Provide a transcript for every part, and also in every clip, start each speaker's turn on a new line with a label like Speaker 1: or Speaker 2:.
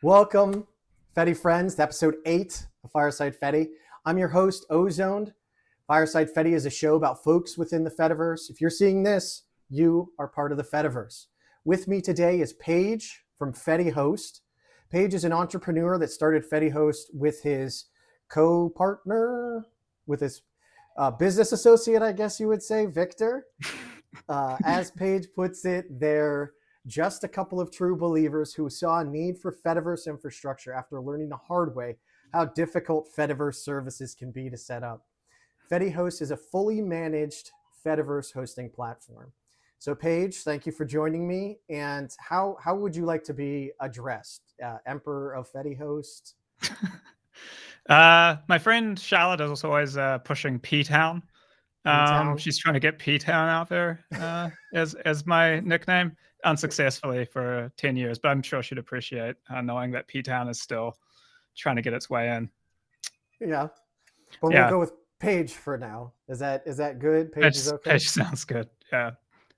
Speaker 1: Welcome, Fedi friends, to episode 8 of Fireside Fedi. I'm your host, Ozoned. Fireside Fedi is a show about folks within the Fediverse. If you're seeing this, you are part of the Fediverse. With me today is Paige from FediHost. Paige is an entrepreneur that started FediHost with his co-partner, with his business associate, I guess you would say, Victor. As Paige puts it, they're just a couple of true believers who saw a need for Fediverse infrastructure after learning the hard way how difficult Fediverse services can be to set up. FediHost is a fully managed Fediverse hosting platform. So Paige, thank you for joining me. And how would you like to be addressed? Emperor of FediHost?
Speaker 2: My friend Charlotte is also always pushing P-Town. She's trying to get P-Town out there as my nickname, unsuccessfully for 10 years, but I'm sure she'd appreciate knowing that P-Town is still trying to get its way in.
Speaker 1: Yeah, but we'll go with Paige for now. Is that good? Paige is okay?
Speaker 2: Paige sounds good. Yeah,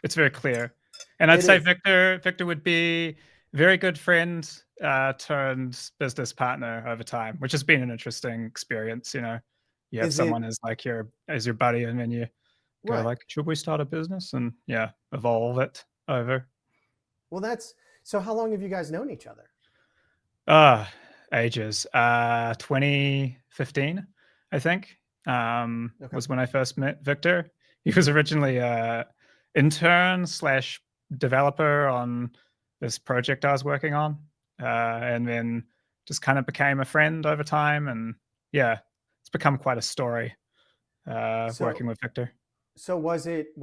Speaker 2: it's very clear. And I'd say Victor would be very good friend turned business partner over time, which has been an interesting experience. You know, you have someone as like your buddy, and then you go like, should we start a business? And evolve it over.
Speaker 1: Well, so how long have you guys known each other?
Speaker 2: Ages. 2015, I think, was when I first met Victor. He was originally a intern / developer on this project I was working on, and then just kind of became a friend over time. And it's become quite a story working with Victor.
Speaker 1: So was it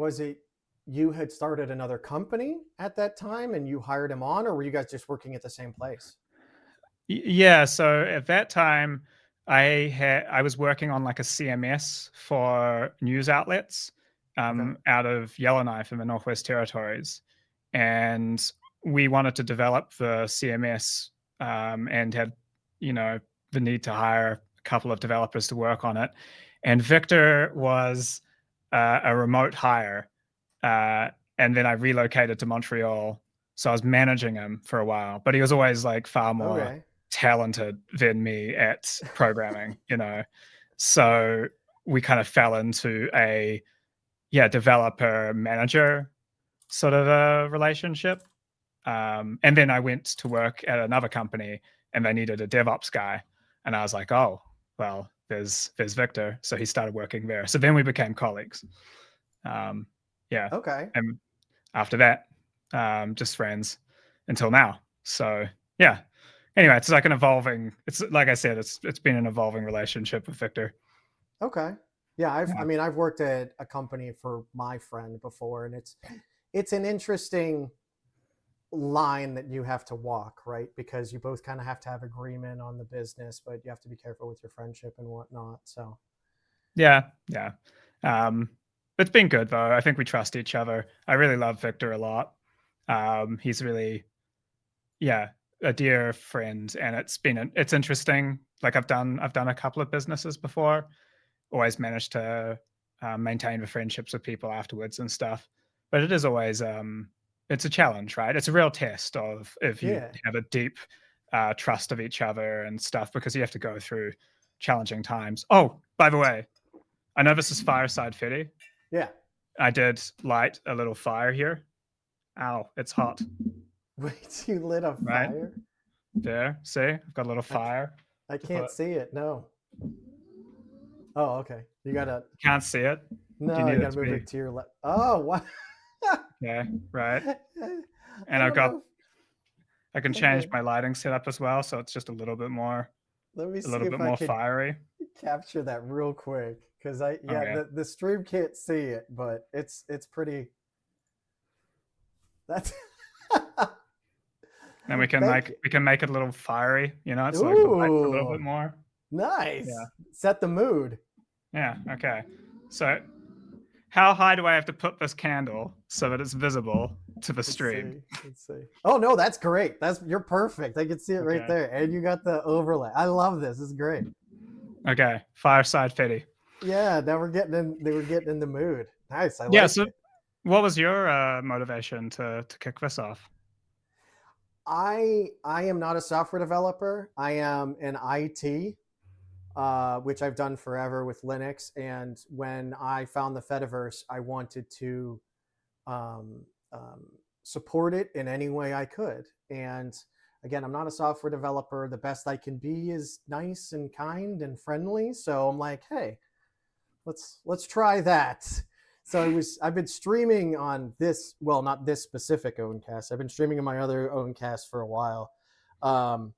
Speaker 1: you had started another company at that time and you hired him on, or were you guys just working at the same place?
Speaker 2: Yeah, so at that time I was working on like a CMS for news outlets out of Yellowknife in the Northwest Territories. And we wanted to develop the CMS and had, the need to hire a couple of developers to work on it. And Victor was a remote hire. And then I relocated to Montreal. So I was managing him for a while, but he was always like far more talented than me at programming, So we kind of fell into a developer manager sort of a relationship. And then I went to work at another company and they needed a DevOps guy. And I was like, oh, well, there's Victor. So he started working there. So then we became colleagues.
Speaker 1: Okay.
Speaker 2: And after that, just friends until now. So yeah. Anyway, it's like it's like I said, it's been an evolving relationship with Victor.
Speaker 1: Okay. Yeah, I've worked at a company for my friend before, and it's an interesting line that you have to walk, right? Because you both kind of have to have agreement on the business, but you have to be careful with your friendship and whatnot. So
Speaker 2: yeah. It's been good though. I think we trust each other. I really love Victor a lot. He's really a dear friend, and it's interesting. Like I've done a couple of businesses before, always managed to maintain the friendships with people afterwards and stuff. But it is always it's a challenge, right? It's a real test of if you have a deep trust of each other and stuff, because you have to go through challenging times. Oh, by the way, I know this is Fireside Fedi.
Speaker 1: Yeah.
Speaker 2: I did light a little fire here. Ow, it's hot.
Speaker 1: Wait, you lit a fire?
Speaker 2: There, see? I've got a little fire.
Speaker 1: I can't see it, no. Oh, okay. You
Speaker 2: can't see it?
Speaker 1: No, you gotta move it to your left. Oh, what?
Speaker 2: Yeah, right. And I can change my lighting setup as well, so it's just a little bit more.
Speaker 1: Let me see
Speaker 2: a little bit more fiery.
Speaker 1: Capture that real quick, because the stream can't see it, but it's pretty. That's.
Speaker 2: And we can make it a little fiery, it's like the light a little bit more.
Speaker 1: Nice. Yeah. Set the mood.
Speaker 2: Yeah. Okay. So, how high do I have to put this candle so that it's visible to the stream?
Speaker 1: Let's see. Oh no, that's great. You're perfect. I can see it right there, and you got the overlay. I love this. This is great.
Speaker 2: Okay, Fireside Fedi.
Speaker 1: Yeah, now we're getting in the mood. Nice. I like it.
Speaker 2: What was your motivation to kick this off?
Speaker 1: I am not a software developer. I am an IT, which I've done forever with Linux. And when I found the Fediverse, I wanted to um, um, support it in any way I could. And again, I'm not a software developer. The best I can be is nice and kind and friendly. So I'm like, hey, let's try that. So I've been streaming on this, well, not this specific Owncast. I've been streaming on my other Owncast for a while. Um,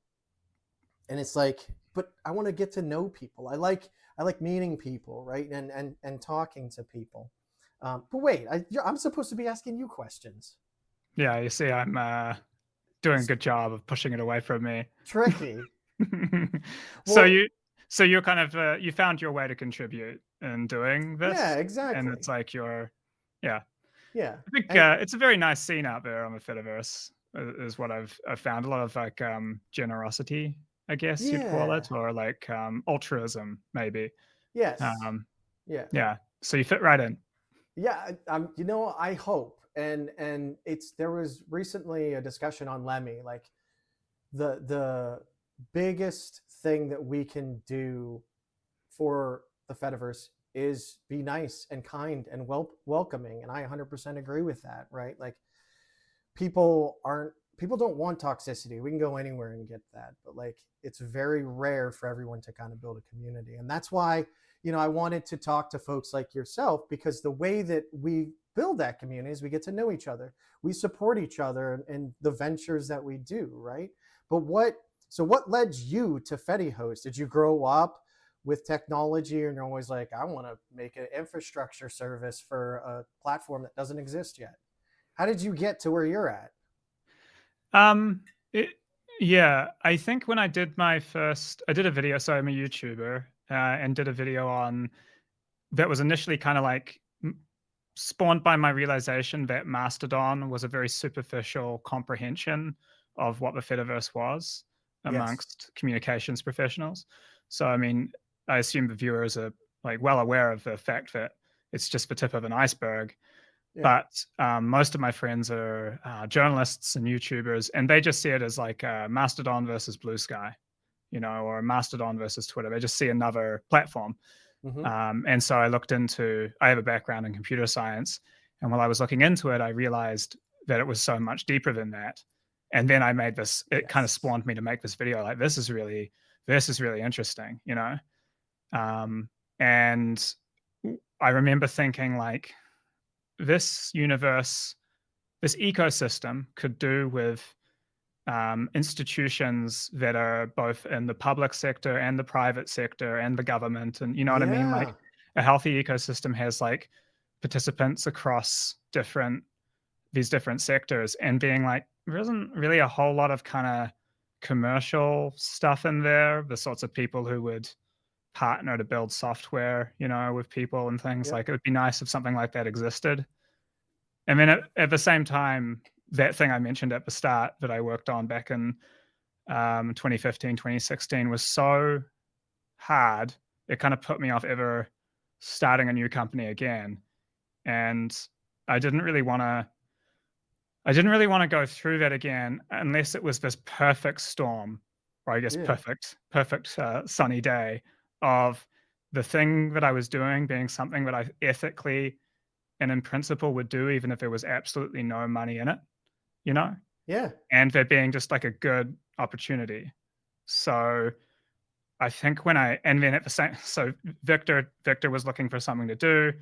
Speaker 1: and it's like, but I want to get to know people. I like meeting people, right? And talking to people. But wait, I'm supposed to be asking you questions.
Speaker 2: Yeah, you see, I'm doing a
Speaker 1: It's
Speaker 2: good job of pushing it away from me.
Speaker 1: tricky.
Speaker 2: so
Speaker 1: Well,
Speaker 2: you, so you're kind of you found your way to contribute in doing
Speaker 1: yeah,
Speaker 2: this, and
Speaker 1: exactly.
Speaker 2: it's like yeah.
Speaker 1: Yeah.
Speaker 2: I think
Speaker 1: And
Speaker 2: it's a very nice scene out there on the Fediverse. Is what I've found a lot of like generosity, I guess you'd call
Speaker 1: yeah.
Speaker 2: it, or like altruism maybe.
Speaker 1: Yes.
Speaker 2: Um,
Speaker 1: Yeah.
Speaker 2: yeah, so you fit right in.
Speaker 1: Yeah, I hope. And it's there was recently a discussion on Lemmy, like the biggest thing that we can do for the Fediverse is be nice and kind and welcoming, and I 100% agree with that, right? Like people don't want toxicity. We can go anywhere and get that, but like it's very rare for everyone to kind of build a community. And that's why, I wanted to talk to folks like yourself, because the way that we build that community is we get to know each other. We support each other in the ventures that we do, right? But what led you to FediHost? Did you grow up with technology and you're always like, I want to make an infrastructure service for a platform that doesn't exist yet? How did you get to where you're at?
Speaker 2: Um, it, yeah, I think when I did I did a video. So I'm a YouTuber, and did a video on that was initially kind of like spawned by my realization that Mastodon was a very superficial comprehension of what the Fediverse was
Speaker 1: Yes.
Speaker 2: amongst communications professionals. So, I mean, I assume the viewers are like well aware of the fact that it's just the tip of an iceberg.
Speaker 1: Yeah.
Speaker 2: But most of my friends are journalists and YouTubers, and they just see it as like Mastodon versus Blue Sky, or Mastodon versus Twitter. They just see another platform.
Speaker 1: Mm-hmm.
Speaker 2: And so I have a background in computer science. And while I was looking into it, I realized that it was so much deeper than that. And then it kind of
Speaker 1: Yes.
Speaker 2: spawned me to make this video. Like, this is really interesting, Um, and I remember thinking, like, this universe, this ecosystem could do with institutions that are both in the public sector and the private sector and the government. And you know what I mean? Like
Speaker 1: Yeah.
Speaker 2: a healthy ecosystem has like participants across these different sectors, and being like, there isn't really a whole lot of kind of commercial stuff in there, the sorts of people who would partner to build software, with people and things.
Speaker 1: Yep.
Speaker 2: Like it would be nice if something like that existed. And then at the same time, that thing I mentioned at the start that I worked on back in 2015, 2016 was so hard. It kind of put me off ever starting a new company again. And I didn't really want to. I didn't really want to go through that again unless it was this perfect storm, or I guess
Speaker 1: Yeah.
Speaker 2: perfect sunny day of the thing that I was doing being something that I ethically and in principle would do, even if there was absolutely no money in it, you know?
Speaker 1: Yeah.
Speaker 2: And there being just like a good opportunity. So I think and then at the same, so Victor was looking for something to do.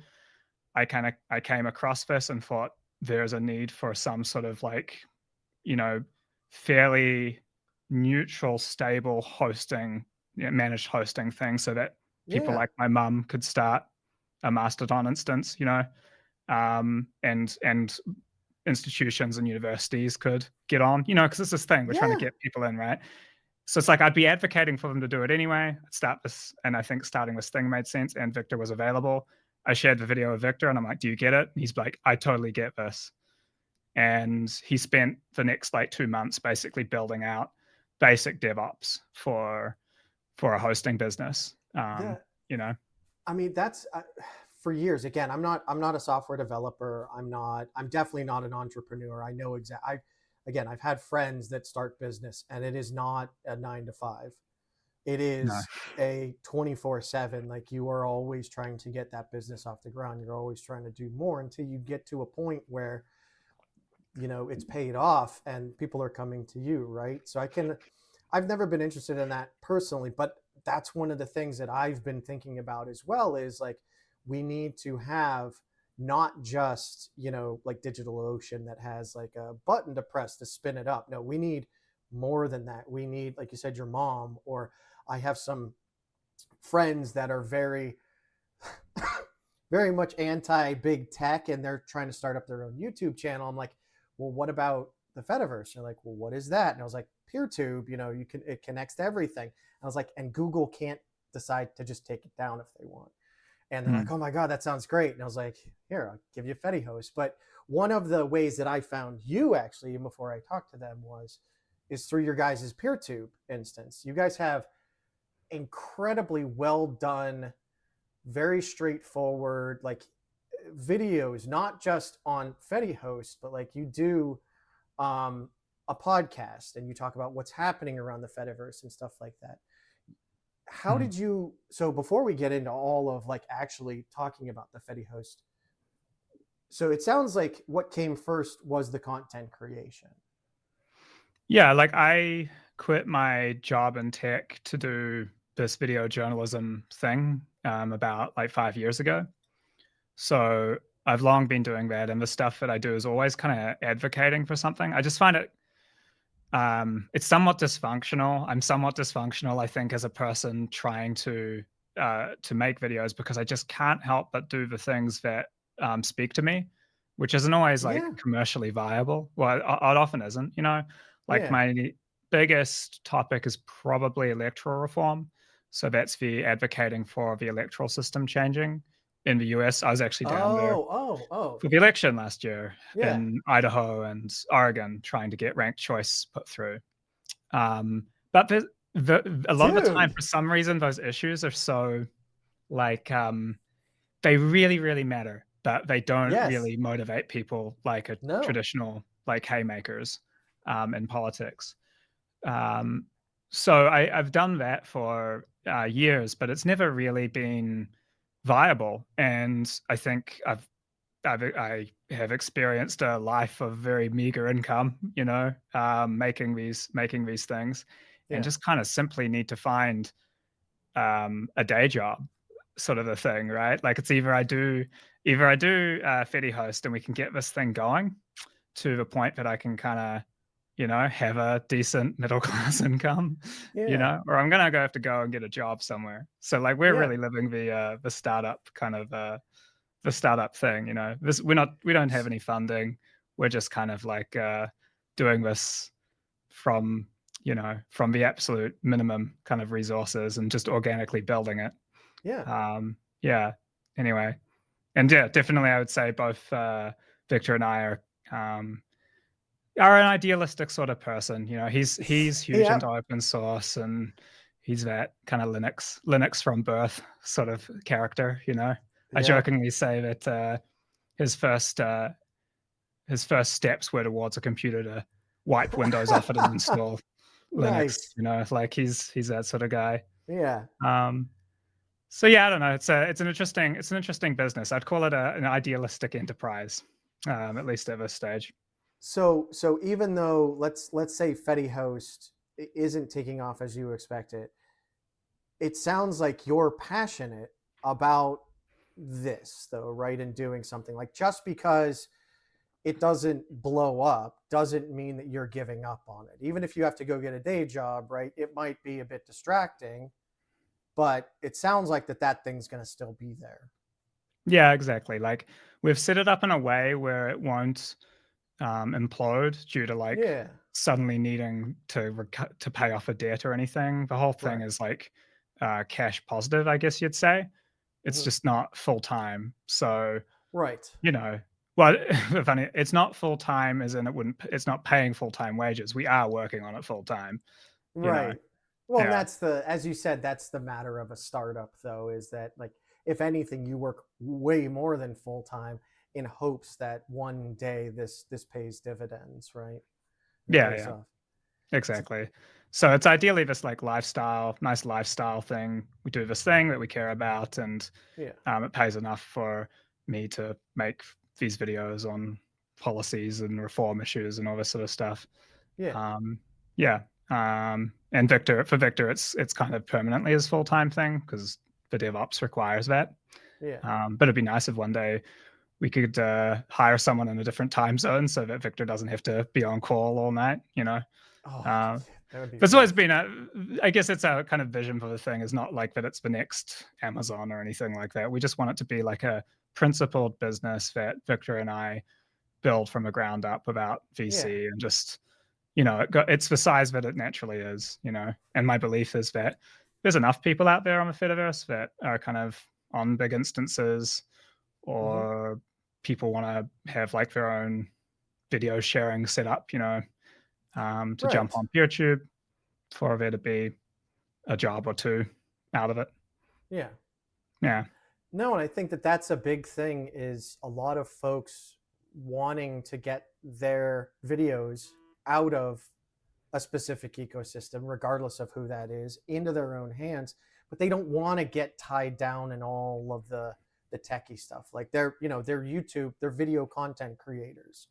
Speaker 2: I came across this and thought there's a need for some sort of like, you know, fairly neutral, stable hosting, managed hosting thing so that people
Speaker 1: Yeah.
Speaker 2: like my mum could start a Mastodon instance, and institutions and universities could get on, because it's this thing we're trying to
Speaker 1: Yeah.
Speaker 2: get people in, right? So it's like I'd be advocating for them to do it anyway. I'd start this, and I think starting this thing made sense. And Victor was available. I shared the video with Victor, and I'm like, "Do you get it?" And he's like, "I totally get this." And he spent the next like 2 months basically building out basic DevOps for a hosting business.
Speaker 1: That
Speaker 2: You know,
Speaker 1: I mean, that's for years. Again, I'm not a software developer. I'm definitely not an entrepreneur. I know exactly. again, I've had friends that start business and it is not a 9 to 5. It
Speaker 2: No.
Speaker 1: is a 24/7. Like, you are always trying to get that business off the ground. You're always trying to do more until you get to a point where, it's paid off and people are coming to you, right? So I've never been interested in that personally, but that's one of the things that I've been thinking about as well, is like, we need to have not just, like DigitalOcean that has like a button to press to spin it up. No, we need more than that. We need, like you said, your mom, or I have some friends that are very very much anti big tech, and they're trying to start up their own YouTube channel. I'm like, well, what about the Fediverse? They're like, well, what is that? And I was like, PeerTube, it connects to everything. And I was like, and Google can't decide to just take it down if they want. And they're like,
Speaker 2: Mm.
Speaker 1: oh my God, that sounds great. And I was like, here, I'll give you FediHost. But one of the ways that I found you, actually, even before I talked to them, is through your guys' PeerTube instance. You guys have incredibly well done, very straightforward, like, videos, not just on FediHost, but like you do um, a podcast and you talk about what's happening around the Fediverse and stuff like that. How
Speaker 2: Mm.
Speaker 1: did you? So before we get into all of like actually talking about the FediHost, so it sounds like what came first was the content creation.
Speaker 2: Yeah, like I quit my job in tech to do this video journalism thing about like 5 years ago. So I've long been doing that, and the stuff that I do is always kind of advocating for something. I just find it's somewhat dysfunctional. I'm somewhat dysfunctional, I think, as a person trying to make videos, because I just can't help but do the things that speak to me, which isn't always like
Speaker 1: Yeah,
Speaker 2: commercially viable. Well, it often isn't. Like
Speaker 1: yeah.
Speaker 2: my biggest topic is probably electoral reform. So that's the advocating for the electoral system changing in the US. I was actually down there
Speaker 1: Oh.
Speaker 2: for the election last year
Speaker 1: Yeah.
Speaker 2: in Idaho and Oregon, trying to get ranked choice put through. But a lot of the time,
Speaker 1: Dude.
Speaker 2: for some reason, those issues are so like they really, really matter, but they don't
Speaker 1: Yes.
Speaker 2: really motivate people like a
Speaker 1: No.
Speaker 2: traditional like haymakers in politics. Um, so I've done that for years, but it's never really been viable. And I think I have experienced a life of very meager income, making these things, and
Speaker 1: Yeah.
Speaker 2: just kind of simply need to find a day job, sort of a thing, right? Like it's either I do FediHost and we can get this thing going to the point that I can kind of have a decent middle class income,
Speaker 1: Yeah.
Speaker 2: or I'm gonna have to go and get a job somewhere. So like we're
Speaker 1: Yeah.
Speaker 2: really living the startup kind of the startup thing, this we don't have any funding. We're just kind of like doing this from from the absolute minimum kind of resources and just organically building it.
Speaker 1: Yeah.
Speaker 2: Yeah, anyway, and yeah, definitely I would say both Victor and I are an idealistic sort of person. He's huge
Speaker 1: Yeah.
Speaker 2: into open source, and he's that kind of Linux from birth sort of character. I
Speaker 1: Yeah.
Speaker 2: jokingly say that his first uh, his first steps were towards a computer to wipe Windows off it and install Linux.
Speaker 1: Nice.
Speaker 2: Like he's that sort of guy.
Speaker 1: Yeah.
Speaker 2: Um, so yeah, I don't know. It's an interesting business. I'd call it an idealistic enterprise, at least at this stage.
Speaker 1: So even though, let's say FediHost isn't taking off as you expect it, it sounds like you're passionate about this though, right? And doing something, like, just because it doesn't blow up doesn't mean that you're giving up on it. Even if you have to go get a day job, right? It might be a bit distracting, but it sounds like that thing's going to still be there.
Speaker 2: Yeah, exactly. Like we've set it up in a way where it won't implode due to like
Speaker 1: Yeah.
Speaker 2: suddenly needing to pay off a debt or anything. The whole thing
Speaker 1: Right.
Speaker 2: is like cash positive, I guess you'd say. It's
Speaker 1: Mm-hmm.
Speaker 2: just not full time. So
Speaker 1: Right.
Speaker 2: you know, well, funny, it's not full time, as in it's not paying full time wages. We are working on it full time. You know,
Speaker 1: Right. Well, and
Speaker 2: yeah,
Speaker 1: that's as you said, that's the matter of a startup, though, is that, like, if anything, you work way more than full time in hopes that one day this pays dividends, right?
Speaker 2: Yeah,
Speaker 1: voice
Speaker 2: yeah,
Speaker 1: off.
Speaker 2: exactly. So it's ideally this like nice lifestyle thing. We do this thing that we care about, and
Speaker 1: Yeah,
Speaker 2: it pays enough for me to make these videos on policies and reform issues and all this sort of stuff.
Speaker 1: yeah,
Speaker 2: Um, yeah. And for Victor, it's kind of permanently his full time thing because the DevOps requires that.
Speaker 1: yeah.
Speaker 2: But it'd be nice if one day we could hire someone in a different time zone so that Victor doesn't have to be on call all night.
Speaker 1: Oh,
Speaker 2: Uh,
Speaker 1: that would be
Speaker 2: there's
Speaker 1: fun.
Speaker 2: always been I guess it's our kind of vision for the thing is not like that it's the next Amazon or anything like that. We just want it to be like a principled business that Victor and I build from the ground up without
Speaker 1: Yeah.
Speaker 2: VC and just, it's the size that it naturally is, and my belief is that there's enough people out there on the Fediverse that are kind of on big instances
Speaker 1: Hmm.
Speaker 2: or people want to have like their own video sharing set up, to jump
Speaker 1: Right.
Speaker 2: on PeerTube for there to be a job or two out of it.
Speaker 1: Yeah.
Speaker 2: Yeah.
Speaker 1: No, and I think that that's a big thing is a lot of folks wanting to get their videos out of a specific ecosystem, regardless of who that is, into their own hands, but they don't want to get tied down in all of the techie stuff. Like they're YouTube, they're video content creators.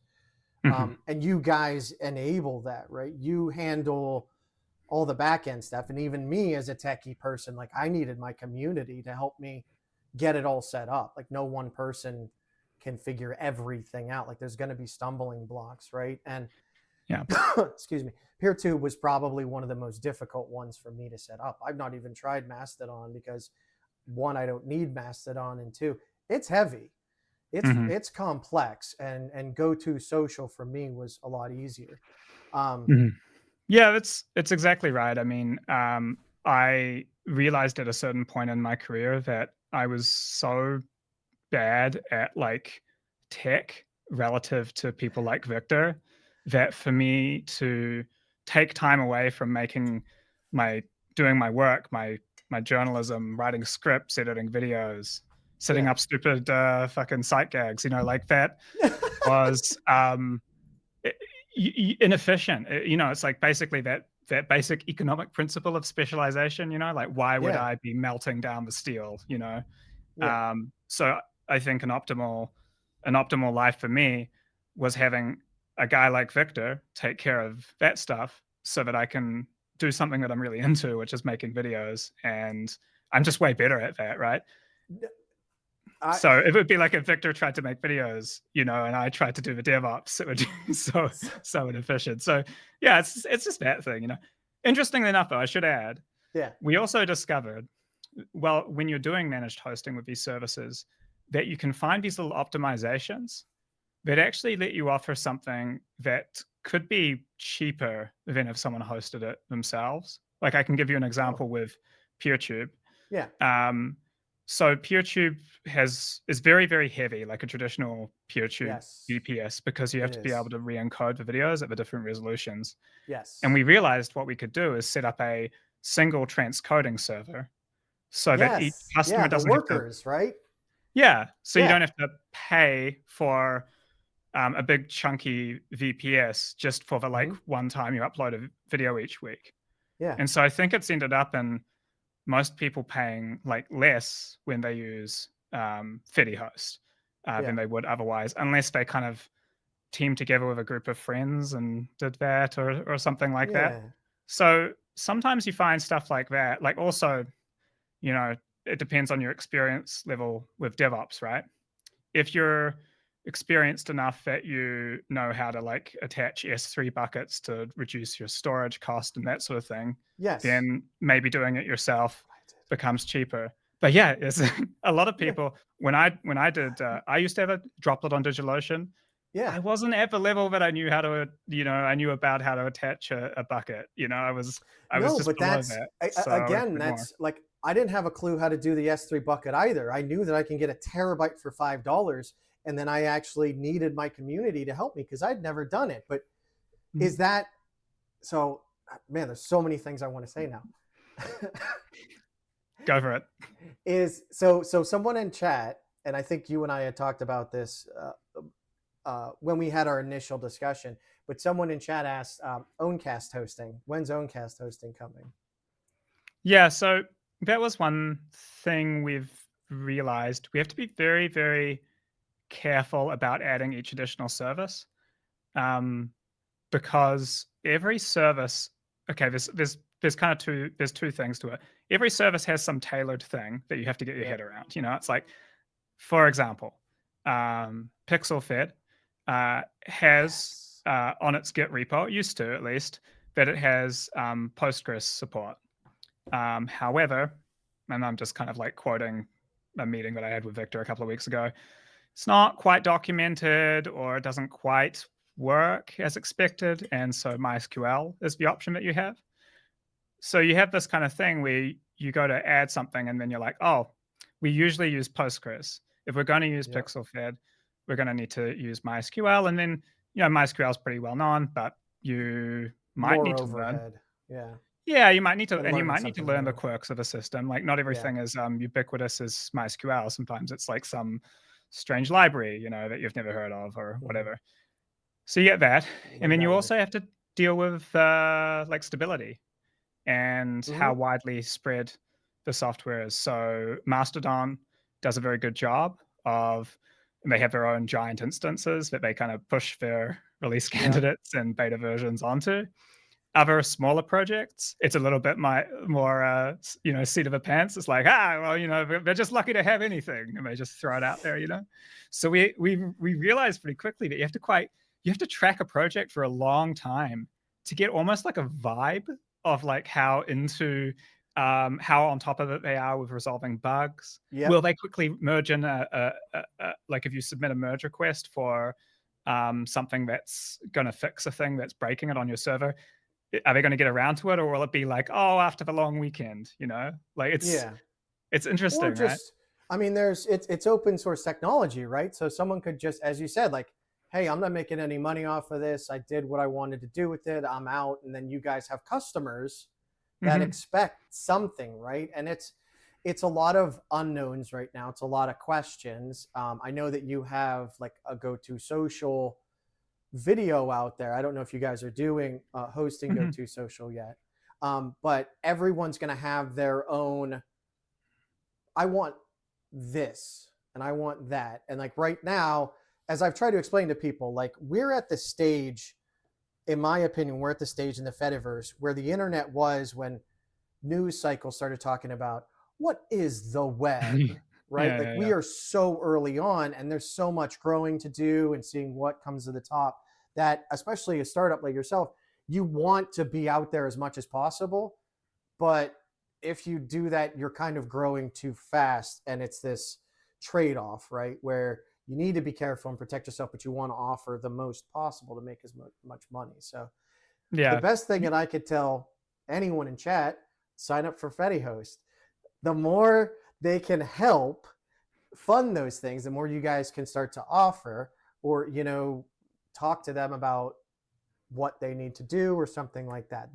Speaker 2: Hmm.
Speaker 1: And you guys enable that, right? You handle all the back end stuff. And even me as a techie person, like I needed my community to help me get it all set up. Like no one person can figure everything out. Like there's going to be stumbling blocks, right? And
Speaker 2: Yeah.
Speaker 1: excuse me, PeerTube was probably one of the most difficult ones for me to set up. I've not even tried Mastodon because one, I don't need Mastodon, and two, it's heavy.
Speaker 2: Hmm.
Speaker 1: It's complex, and GoTo Social for me was a lot easier. Um,
Speaker 2: Hmm. Yeah, it's exactly right. I mean, I realized at a certain point in my career that I was so bad at like tech relative to people like Victor that for me to take time away from my doing my work, my journalism, writing scripts, editing videos, setting
Speaker 1: yeah,
Speaker 2: up stupid fucking site gags, like that was inefficient. It's like basically that basic economic principle of specialization. Like why would
Speaker 1: yeah,
Speaker 2: I be melting down the steel?
Speaker 1: yeah,
Speaker 2: So I think an optimal life for me was having a guy like Victor take care of that stuff so that I can do something that I'm really into, which is making videos. And I'm just way better at that, right?
Speaker 1: I,
Speaker 2: So if it would be like if Victor tried to make videos, and I tried to do the DevOps, it would be so inefficient. So yeah, it's just that thing. Interestingly enough, though, I should add,
Speaker 1: yeah,
Speaker 2: we also discovered, well, when you're doing managed hosting with these services, that you can find these little optimizations that actually let you offer something that could be cheaper than if someone hosted it themselves. Like I can give you an
Speaker 1: oh,
Speaker 2: example with PeerTube.
Speaker 1: yeah,
Speaker 2: Um, so PeerTube is very, very heavy, like a traditional PeerTube
Speaker 1: yes,
Speaker 2: VPS, because you have
Speaker 1: it
Speaker 2: to be able
Speaker 1: is,
Speaker 2: to re-encode the videos at the different resolutions. And
Speaker 1: yes,
Speaker 2: we realized what we could do is set up a single transcoding server so that each
Speaker 1: yes, yeah,
Speaker 2: customer
Speaker 1: the
Speaker 2: doesn't have to,
Speaker 1: workers, right?
Speaker 2: yeah, so you
Speaker 1: Yeah,
Speaker 2: don't have to pay for a big chunky VPS just for the like
Speaker 1: hmm,
Speaker 2: one time you upload a video each week.
Speaker 1: yeah,
Speaker 2: And so I think it's ended up in most people paying like less when they use FediHost than
Speaker 1: yeah,
Speaker 2: they would otherwise, unless they kind of teamed together with a group of friends and did that or something like that.
Speaker 1: yeah,
Speaker 2: So sometimes you find stuff like that. Like also, you know, it depends on your experience level with DevOps, right? If you're experienced enough that you know how to like attach S3 buckets to reduce your storage cost and that sort of thing,
Speaker 1: yes,
Speaker 2: then maybe doing it yourself
Speaker 1: that's what I did.
Speaker 2: becomes cheaper. But yeah, it's a lot of
Speaker 1: Yeah,
Speaker 2: people. When I did, I used to have a droplet on DigitalOcean.
Speaker 1: yeah.
Speaker 2: I wasn't at the level that I knew how to, I knew about how to attach a bucket. I was
Speaker 1: No,
Speaker 2: just
Speaker 1: but
Speaker 2: below
Speaker 1: that's
Speaker 2: that, so I would have
Speaker 1: again,
Speaker 2: paid more.
Speaker 1: that's like I didn't have a clue how to do the S3 bucket either. I knew that I can get a terabyte for $5, and then I actually needed my community to help me because I'd never done it. But
Speaker 2: Mhm.
Speaker 1: is that so? Man, there's so many things I want to say now.
Speaker 2: Go for it.
Speaker 1: Is so someone in chat, and I think you and I had talked about this when we had our initial discussion. But someone in chat asked, Owncast hosting. When's Owncast hosting coming?
Speaker 2: Yeah, so that was one thing we've realized. We have to be very, very careful about adding each additional service, um, because every service. Okay, there's kind of two things to it. Every service has some tailored thing that you have to get your
Speaker 1: Yep.
Speaker 2: head around. It's like, for example, PixelFed has
Speaker 1: Yes.
Speaker 2: on its Git repo, it used to at least, that it has Postgres support. However, and I'm just kind of like quoting a meeting that I had with Victor a couple of weeks ago, it's not quite documented or it doesn't quite work as expected. And so MySQL is the option that you have. So you have this kind of thing where you go to add something and then you're like, oh, we usually use Postgres. If we're going to use
Speaker 1: Yep.
Speaker 2: PixelFed, we're going to need to use MySQL. And then, MySQL is pretty well known, but you might
Speaker 1: More
Speaker 2: need to learn.
Speaker 1: overhead. Yeah.
Speaker 2: Yeah, you might need to,
Speaker 1: And
Speaker 2: and you
Speaker 1: learning
Speaker 2: might need to
Speaker 1: something
Speaker 2: learn the
Speaker 1: new.
Speaker 2: quirks of a system. Like not
Speaker 1: Yeah.
Speaker 2: everything is ubiquitous as MySQL. Sometimes it's like some strange library, that you've never heard of or
Speaker 1: Hmm.
Speaker 2: whatever. So you get that, and
Speaker 1: Live
Speaker 2: then
Speaker 1: that
Speaker 2: you
Speaker 1: life.
Speaker 2: also have to deal with like stability and
Speaker 1: Hmm.
Speaker 2: how widely spread the software is. So Mastodon does a very good job of. And they have their own giant instances that they kind of push their release
Speaker 1: Yeah.
Speaker 2: candidates and beta versions onto. Other smaller projects, it's a little bit more, seat of the pants. It's like, well, they're just lucky to have anything, and they just throw it out there. So we realized pretty quickly that you have to track a project for a long time to get almost like a vibe of like how on top of it they are with resolving bugs. Will
Speaker 1: Yep.
Speaker 2: they quickly merge in like if you submit a merge request for something that's going to fix a thing that's breaking it on your server, are they going to get around to it, or will it be like, oh, after the long weekend? Like
Speaker 1: Yeah.
Speaker 2: it's
Speaker 1: Or
Speaker 2: interesting, right?
Speaker 1: just, I mean, it's open source technology, right? So someone could just, as you said, like, hey, I'm not making any money off of this. I did what I wanted to do with it. I'm out. And then you guys have customers that
Speaker 2: Hmm.
Speaker 1: expect something, right? And it's a lot of unknowns right now. It's a lot of questions. I know that you have like a go-to social video out there. I don't know if you guys are doing hosting
Speaker 2: Hmm.
Speaker 1: go-to social yet, but everyone's going to have their own. I want this and I want that, and like right now, as I've tried to explain to people, like we're at the stage, in my opinion, we're at the stage in the Fediverse where the internet was when news cycles started talking about what is the web, right?
Speaker 2: Yeah,
Speaker 1: Like
Speaker 2: yeah,
Speaker 1: we
Speaker 2: yeah.
Speaker 1: are so early on and there's so much growing to do and seeing what comes to the top that, especially a startup like yourself, you want to be out there as much as possible. But if you do that, you're kind of growing too fast. And it's this trade off, right? Where you need to be careful and protect yourself, but you want to offer the most possible to make as much money. So the
Speaker 2: Yeah.
Speaker 1: best thing that I could tell anyone in chat, sign up for FediHost. The more they can help fund those things, the more you guys can start to offer or, talk to them about what they need to do or something like that.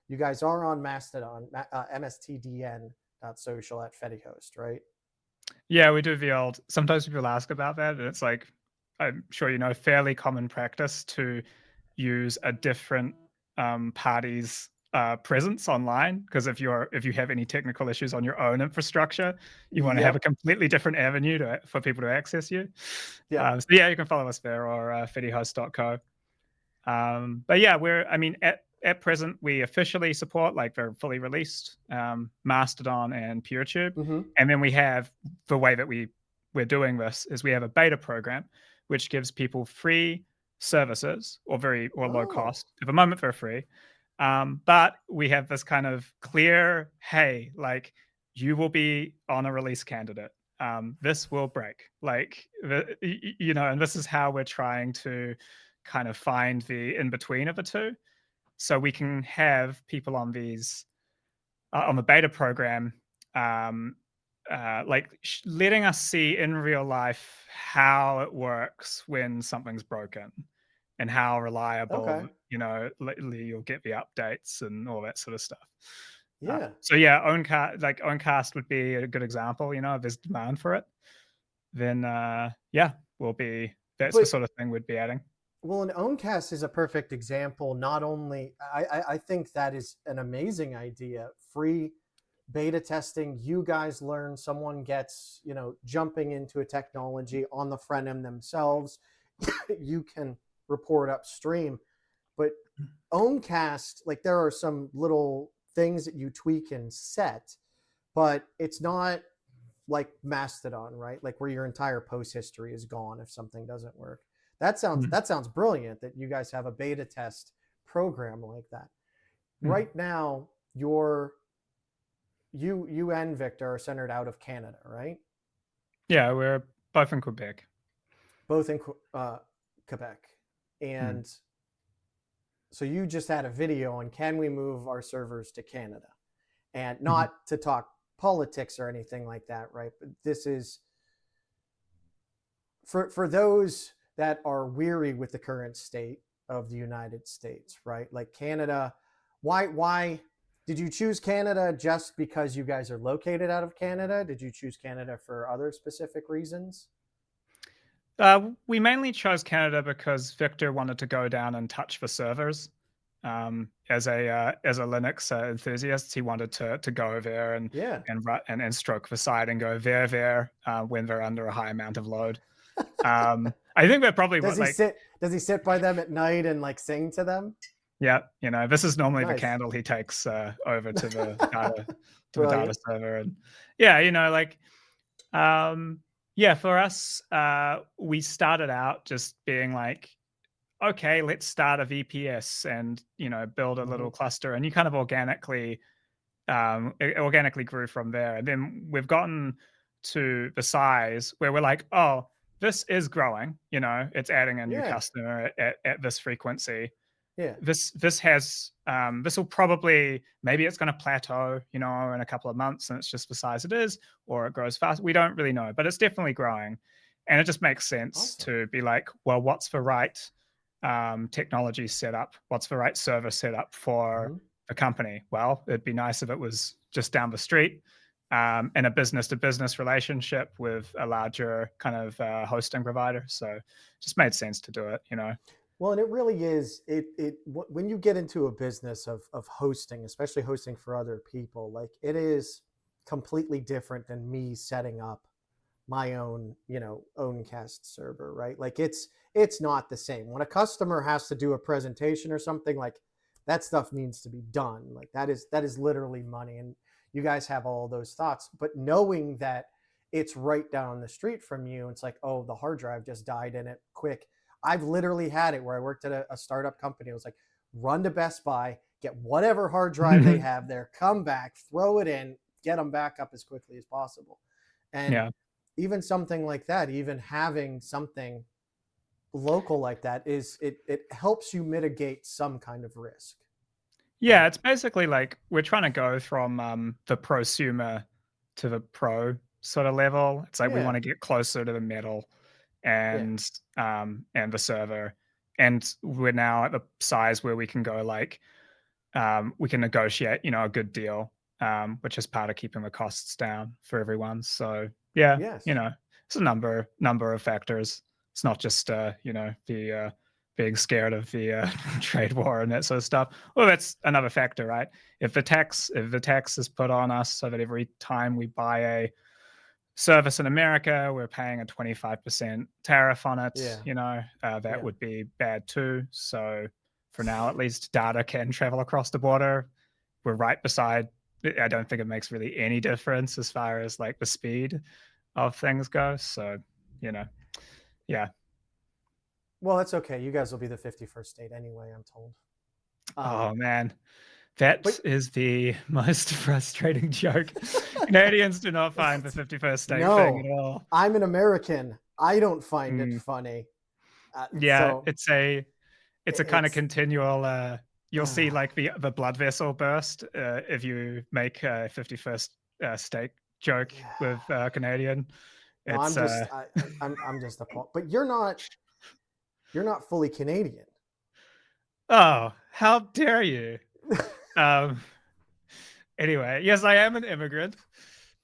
Speaker 1: You guys are on Mastodon, mstdn.social at FediHost, right?
Speaker 2: Yeah, we do the old. Sometimes people ask about that, and it's like, I'm sure fairly common practice to use a different party's presence online. Because if you have any technical issues on your own infrastructure, you want to have a
Speaker 1: Yep.
Speaker 2: completely different avenue for people to access you.
Speaker 1: Yep.
Speaker 2: So yeah, you can follow us there or fedihost.co. But yeah, I mean, at present, we officially support, like they're fully released, Mastodon and PeerTube.
Speaker 1: Mm-hmm.
Speaker 2: And then we have the way that we're doing this is we have a beta program, which gives people free services or low
Speaker 1: Oh,
Speaker 2: cost. At the moment, they're free. But we have this kind of clear, hey, like you will be on a release candidate. This will break, like and this is how we're trying to kind of find the in between of the two, so we can have people on these on the beta program, um, like letting us see in real life how it works when something's broken and how reliable
Speaker 1: okay.
Speaker 2: lately you'll get the updates and all that sort of stuff.
Speaker 1: Yeah.
Speaker 2: So yeah, Owncast would be a good example. If there's demand for it, then yeah, we'll be that's the
Speaker 1: But
Speaker 2: sort of thing we'd be adding.
Speaker 1: well, an Owncast is a perfect example. Not only I think that is an amazing idea. Free beta testing, you guys learn, someone gets, jumping into a technology on the front end themselves. You can report upstream. But Owncast, like there are some little things that you tweak and set, but it's not like Mastodon, right? Like where your entire post history is gone if something doesn't work. That sounds brilliant that you guys have a beta test program like that. Right now, you and Victor are centered out of Canada, right?
Speaker 2: Yeah, we're both in Quebec.
Speaker 1: Both in Quebec. And so you just had a video on can we move our servers to Canada? And not to talk politics or anything like that, right? But this is for those that are weary with the current state of the United States, right? Like Canada, why did you choose Canada just because you guys are located out of Canada? Did you choose Canada for other specific reasons?
Speaker 2: We mainly chose Canada because Victor wanted to go down and touch the servers. As a Linux enthusiast, he wanted to go there
Speaker 1: Yeah.
Speaker 2: and stroke the side and go there when they're under a high amount of load. I think that probably
Speaker 1: Does he sit by them at night and like sing to them?
Speaker 2: Yeah, this is normally the
Speaker 1: Nice.
Speaker 2: candle he takes over to the data
Speaker 1: Brilliant.
Speaker 2: server, and yeah, yeah, for us, we started out just being like, okay, let's start a VPS and build a little cluster, and you kind of it organically grew from there, and then we've gotten to the size where we're like, oh, this is growing, it's adding a new
Speaker 1: Yeah.
Speaker 2: customer at this frequency.
Speaker 1: Yeah.
Speaker 2: This has this will probably, maybe it's going to plateau in a couple of months and it's just the size it is, or it grows fast. We don't really know, but it's definitely growing, and it just makes sense to be like, well, what's the right technology setup, what's the right server setup for a company? Well, it'd be nice if it was just down the street, in a business to business relationship with a larger kind of hosting provider. So it just made sense to do it.
Speaker 1: Well, and it really is. When you get into a business of hosting, especially hosting for other people, like it is completely different than me setting up my own, Owncast server, right? Like it's not the same. When a customer has to do a presentation or something, like that stuff needs to be done. Like that is literally money, and you guys have all those thoughts. But knowing that it's right down the street from you, it's like, oh, the hard drive just died in it. Quick. I've literally had it where I worked at a startup company. It was like, run to Best Buy, get whatever hard drive they have there, come back, throw it in, get them back up as quickly as possible. And even something like that, even having something local like that, it helps you mitigate some kind of risk.
Speaker 2: Yeah, it's basically like we're trying to go from the prosumer to the pro sort of level. It's like we want to get closer to the middle and the server, and we're now at the size where we can go like we can negotiate a good deal, which is part of keeping the costs down for everyone. So yeah, it's a number of factors. It's not just the being scared of the trade war and that sort of stuff. Well, that's another factor, right? If the tax is put on us so that every time we buy a service in America, we're paying a 25% tariff on it, that would be bad too. So for now, at least, data can travel across the border. We're right beside, I don't think it makes really any difference as far as like the speed of things go. So, yeah.
Speaker 1: Well, that's okay. You guys will be the 51st state anyway, I'm told.
Speaker 2: Oh man, that is the most frustrating joke. Canadians do not find the 51st state thing at all.
Speaker 1: I'm an American. I don't find it funny.
Speaker 2: Yeah, it's a kind of continual. You'll see like the blood vessel burst if you make a 51st state joke with Canadian.
Speaker 1: No, I'm just appalled. But you're not fully Canadian.
Speaker 2: Oh, how dare you? Anyway, yes, I am an immigrant.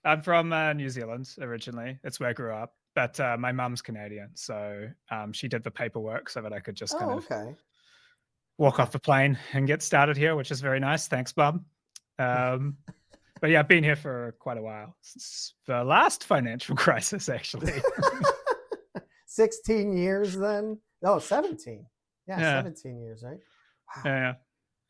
Speaker 2: I'm from New Zealand originally. That's where I grew up. but my mum's Canadian, so she did the paperwork so that I could just kind
Speaker 1: Oh,
Speaker 2: of
Speaker 1: okay.
Speaker 2: walk
Speaker 1: Okay.
Speaker 2: off the plane and get started here, which is very nice. Thanks, Mum. But yeah, I've been here for quite a while, since the last financial crisis, actually.
Speaker 1: 16 years then? No, 17. Yeah,
Speaker 2: Yeah,
Speaker 1: 17 years, right? Wow.
Speaker 2: yeah,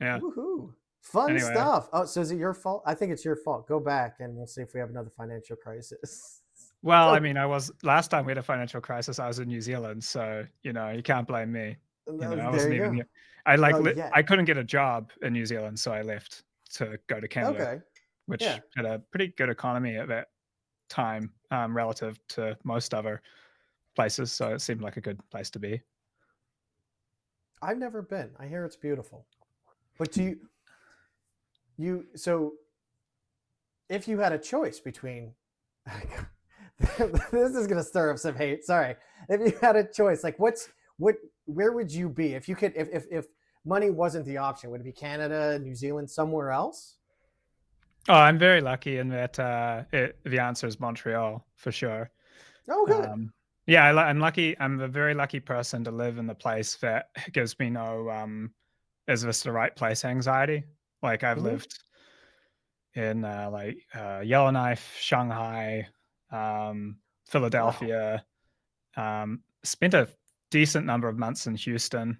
Speaker 2: yeah.
Speaker 1: Woohoo. Fun
Speaker 2: Anyway,
Speaker 1: stuff. Oh, so is it your fault? I think it's your fault. Go back and we'll see if we have another financial crisis.
Speaker 2: well, I
Speaker 1: So,
Speaker 2: mean, I was last time we had a financial crisis, I was in New Zealand, so you can't blame me. I
Speaker 1: there
Speaker 2: wasn't
Speaker 1: you
Speaker 2: even
Speaker 1: go.
Speaker 2: here. I like
Speaker 1: Oh, yeah.
Speaker 2: I couldn't get a job in New Zealand, so I left to go to Canada,
Speaker 1: Okay. Yeah.
Speaker 2: which had a pretty good economy at that time, relative to most other places. So it seemed like a good place to be.
Speaker 1: I've never been. I hear it's beautiful. But so if you had a choice between, this is going to stir up some hate. Sorry. If you had a choice, like where would you be if you could, if money wasn't the option? Would it be Canada, New Zealand, somewhere else?
Speaker 2: Oh, I'm very lucky in that the answer is Montreal for sure.
Speaker 1: Oh, good.
Speaker 2: Yeah, I'm lucky. I'm a very lucky person to live in the place that gives me no is this the right place anxiety. Like I've
Speaker 1: Mm-hmm.
Speaker 2: lived in Yellowknife, Shanghai,
Speaker 1: Wow.
Speaker 2: Philadelphia. Spent a decent number of months in Houston,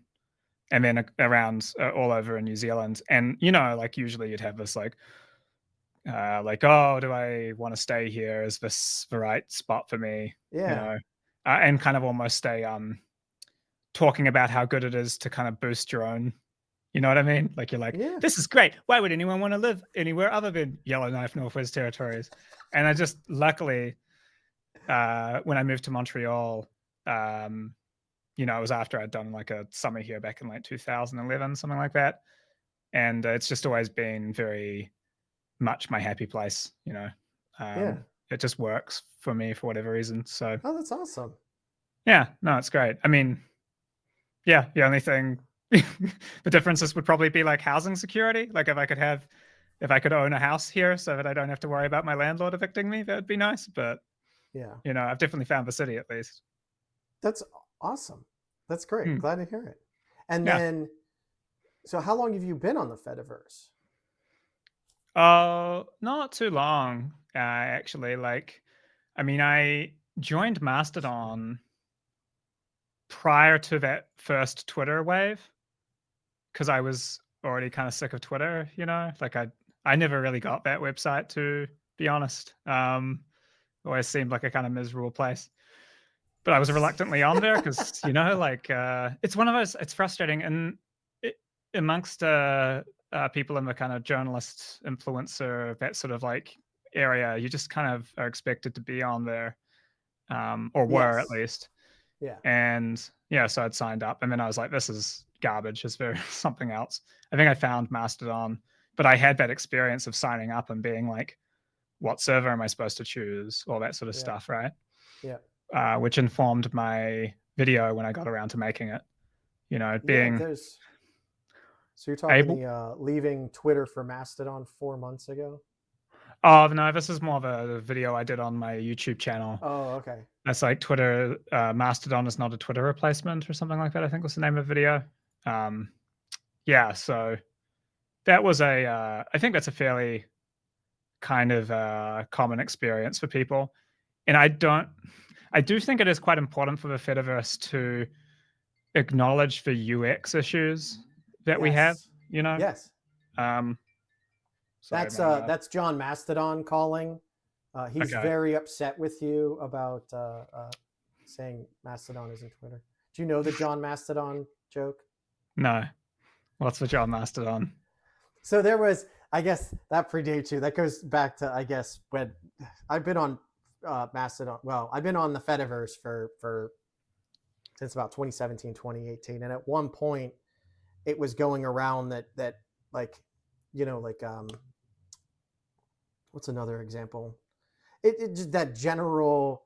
Speaker 2: and then around all over in New Zealand. And like usually you'd have this like, oh, do I want to stay here? Is this the right spot for me? You
Speaker 1: Yeah.
Speaker 2: know, and kind of almost stay talking about how good it is to kind of boost your own. You know what I mean? Like you're like,
Speaker 1: Yeah.
Speaker 2: this is great. Why would anyone want to live anywhere other than Yellowknife, Northwest Territories? And I just luckily, when I moved to Montreal, it was after I'd done like a summer here back in like 2011, something like that. And it's just always been very much my happy place.
Speaker 1: Yeah.
Speaker 2: It just works for me for whatever reason. So
Speaker 1: Oh, that's awesome.
Speaker 2: yeah, no, it's great. I mean, yeah, the only thing, the differences would probably be like housing security. Like if I could own a house here so that I don't have to worry about my landlord evicting me, that would be nice. But
Speaker 1: Yeah.
Speaker 2: I've definitely found the city at least.
Speaker 1: That's awesome. That's great.
Speaker 2: Hmm.
Speaker 1: Glad to hear it. And
Speaker 2: Yeah.
Speaker 1: then, so how long have you been on the Fediverse?
Speaker 2: Oh, not too long, actually. Like, I mean, I joined Mastodon prior to that first Twitter wave because I was already kind of sick of Twitter. Like I never really got that website, to be honest. Always seemed like a kind of miserable place. But I was reluctantly on there because like it's one of those. It's frustrating, and amongst people in the kind of journalist influencer, that sort of like area, you just kind of are expected to be on there, or were at
Speaker 1: Yes.
Speaker 2: least.
Speaker 1: Yeah.
Speaker 2: And yeah, so I'd signed up, and then I was like, this is garbage. It's very something else. I think I found Mastodon, but I had that experience of signing up and being like, what server am I supposed to choose? All that sort of
Speaker 1: Yeah.
Speaker 2: stuff, right?
Speaker 1: Yeah.
Speaker 2: Which informed my video when I got around to making it.
Speaker 1: Yeah.
Speaker 2: Being
Speaker 1: So you're talking
Speaker 2: able.
Speaker 1: the leaving Twitter for Mastodon 4 months ago?
Speaker 2: Oh no, this is more of a video I did on my YouTube channel.
Speaker 1: Oh, okay.
Speaker 2: That's like Twitter. Mastodon is not a Twitter replacement, or something like that, I think was the name of the video. Yeah, so that was I think that's a fairly kind of common experience for people. And I do think it is quite important for the Fediverse to acknowledge the UX issues that we have,
Speaker 1: Yes. Yes.
Speaker 2: Um, sorry,
Speaker 1: That's John Mastodon calling. He's
Speaker 2: okay.
Speaker 1: very upset with you about saying Mastodon isn't Twitter. Do you know the John Mastodon joke?
Speaker 2: No. What's the John Mastodon?
Speaker 1: So there was, I guess that predates you. That goes back to, I guess, when I've been on Mastodon. Well, I've been on the Fediverse for since about 2017, 2018. And at one point it was going around that like, what's another example? It just that general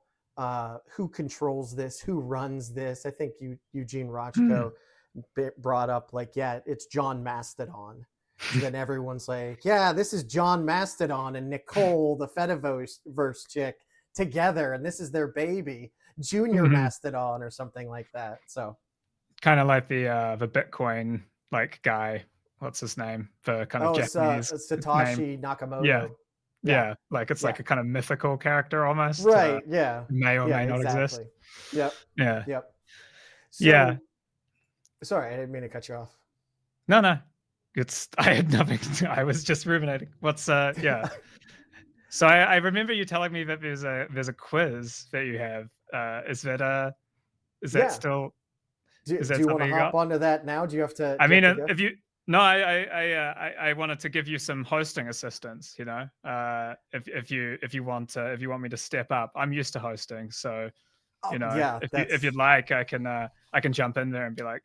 Speaker 1: who controls this, who runs this. I think Eugene Rochko brought up like, yeah, it's John Mastodon. And then everyone's like, yeah, this is John Mastodon and Nicole, the Fediverse chick, together, and this is their baby. junior Mastodon or something like that. So
Speaker 2: kind of like the Bitcoin like guy. What's his name? The kind of
Speaker 1: it's
Speaker 2: Japanese name.
Speaker 1: Satoshi
Speaker 2: Yeah,
Speaker 1: Nakamoto.
Speaker 2: yeah. Like it's
Speaker 1: Yeah.
Speaker 2: like a kind of mythical character almost.
Speaker 1: Right. Yeah.
Speaker 2: May or
Speaker 1: Yeah.
Speaker 2: may not exist.
Speaker 1: Exactly. Yep.
Speaker 2: Yeah.
Speaker 1: Yep.
Speaker 2: Yeah.
Speaker 1: So sorry, I didn't mean to cut you off.
Speaker 2: No. I had nothing I was just ruminating. What's yeah. So I remember you telling me that there's a quiz that you have. Is that
Speaker 1: Yeah.
Speaker 2: still is
Speaker 1: Do
Speaker 2: that
Speaker 1: you want to
Speaker 2: something you
Speaker 1: hop
Speaker 2: got?
Speaker 1: onto that now? Do you have to?
Speaker 2: I
Speaker 1: Do you have
Speaker 2: mean,
Speaker 1: to go?
Speaker 2: if you no, I wanted to give you some hosting assistance. If you want me to step up, I'm used to hosting, so
Speaker 1: Oh, yeah.
Speaker 2: if you'd
Speaker 1: That's
Speaker 2: like, I can jump in there and be like,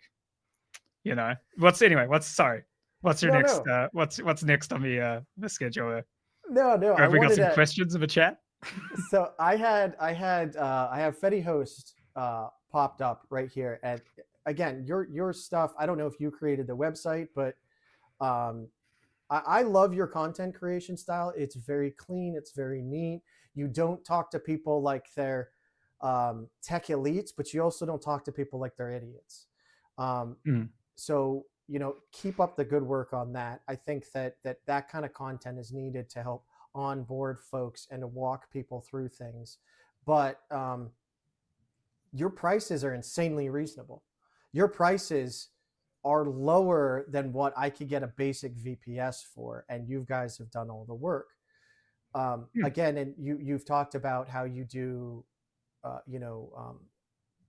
Speaker 2: what's anyway? What's your
Speaker 1: no,
Speaker 2: next?
Speaker 1: no,
Speaker 2: What's next on the schedule?
Speaker 1: no, no.
Speaker 2: Or
Speaker 1: I
Speaker 2: have we got
Speaker 1: wanted
Speaker 2: some
Speaker 1: to.
Speaker 2: questions in the chat?
Speaker 1: So I have FediHost popped up right here, and again, your stuff. I don't know if you created the website, but um, I love your content creation style. It's very clean. It's very neat. You don't talk to people like they're tech elites, but you also don't talk to people like they're idiots. Um,
Speaker 2: Mm.
Speaker 1: so keep up the good work on that. I think that kind of content is needed to help onboard folks and to walk people through things. But your prices are insanely reasonable. Your prices are lower than what I could get a basic VPS for, and you guys have done all the work.
Speaker 2: Mm.
Speaker 1: Again, and you've talked about how you do, uh, you know, um,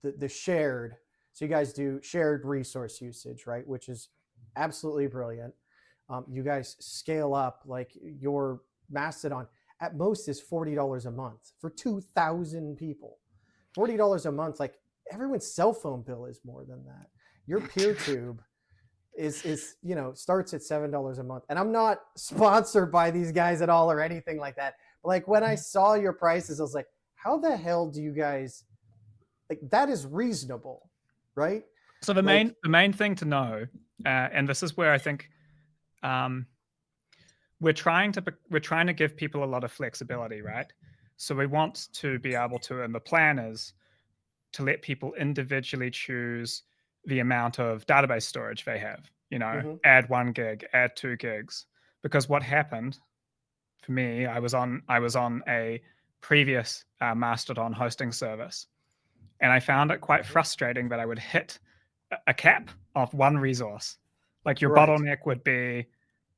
Speaker 1: the shared. So you guys do shared resource usage, right? Which is absolutely brilliant. You guys scale up like your Mastodon at most is $40 a month for 2,000 people. $40 a month, like everyone's cell phone bill is more than that. Your PeerTube is starts at $7 a month, and I'm not sponsored by these guys at all or anything like that. But like when I saw your prices, I was like, how the hell do you guys like that is reasonable, right?
Speaker 2: So
Speaker 1: Like
Speaker 2: the main thing to know, and this is where I think um, we're trying to give people a lot of flexibility, right? So we want to be able to, and the plan is to let people individually choose the amount of database storage they have.
Speaker 1: mm-hmm,
Speaker 2: Add 1 gig, add 2 gigs, because what happened for me, I was on a previous Mastodon hosting service, and I found it quite frustrating that I would hit a cap of one resource. Like your
Speaker 1: right.
Speaker 2: bottleneck would be,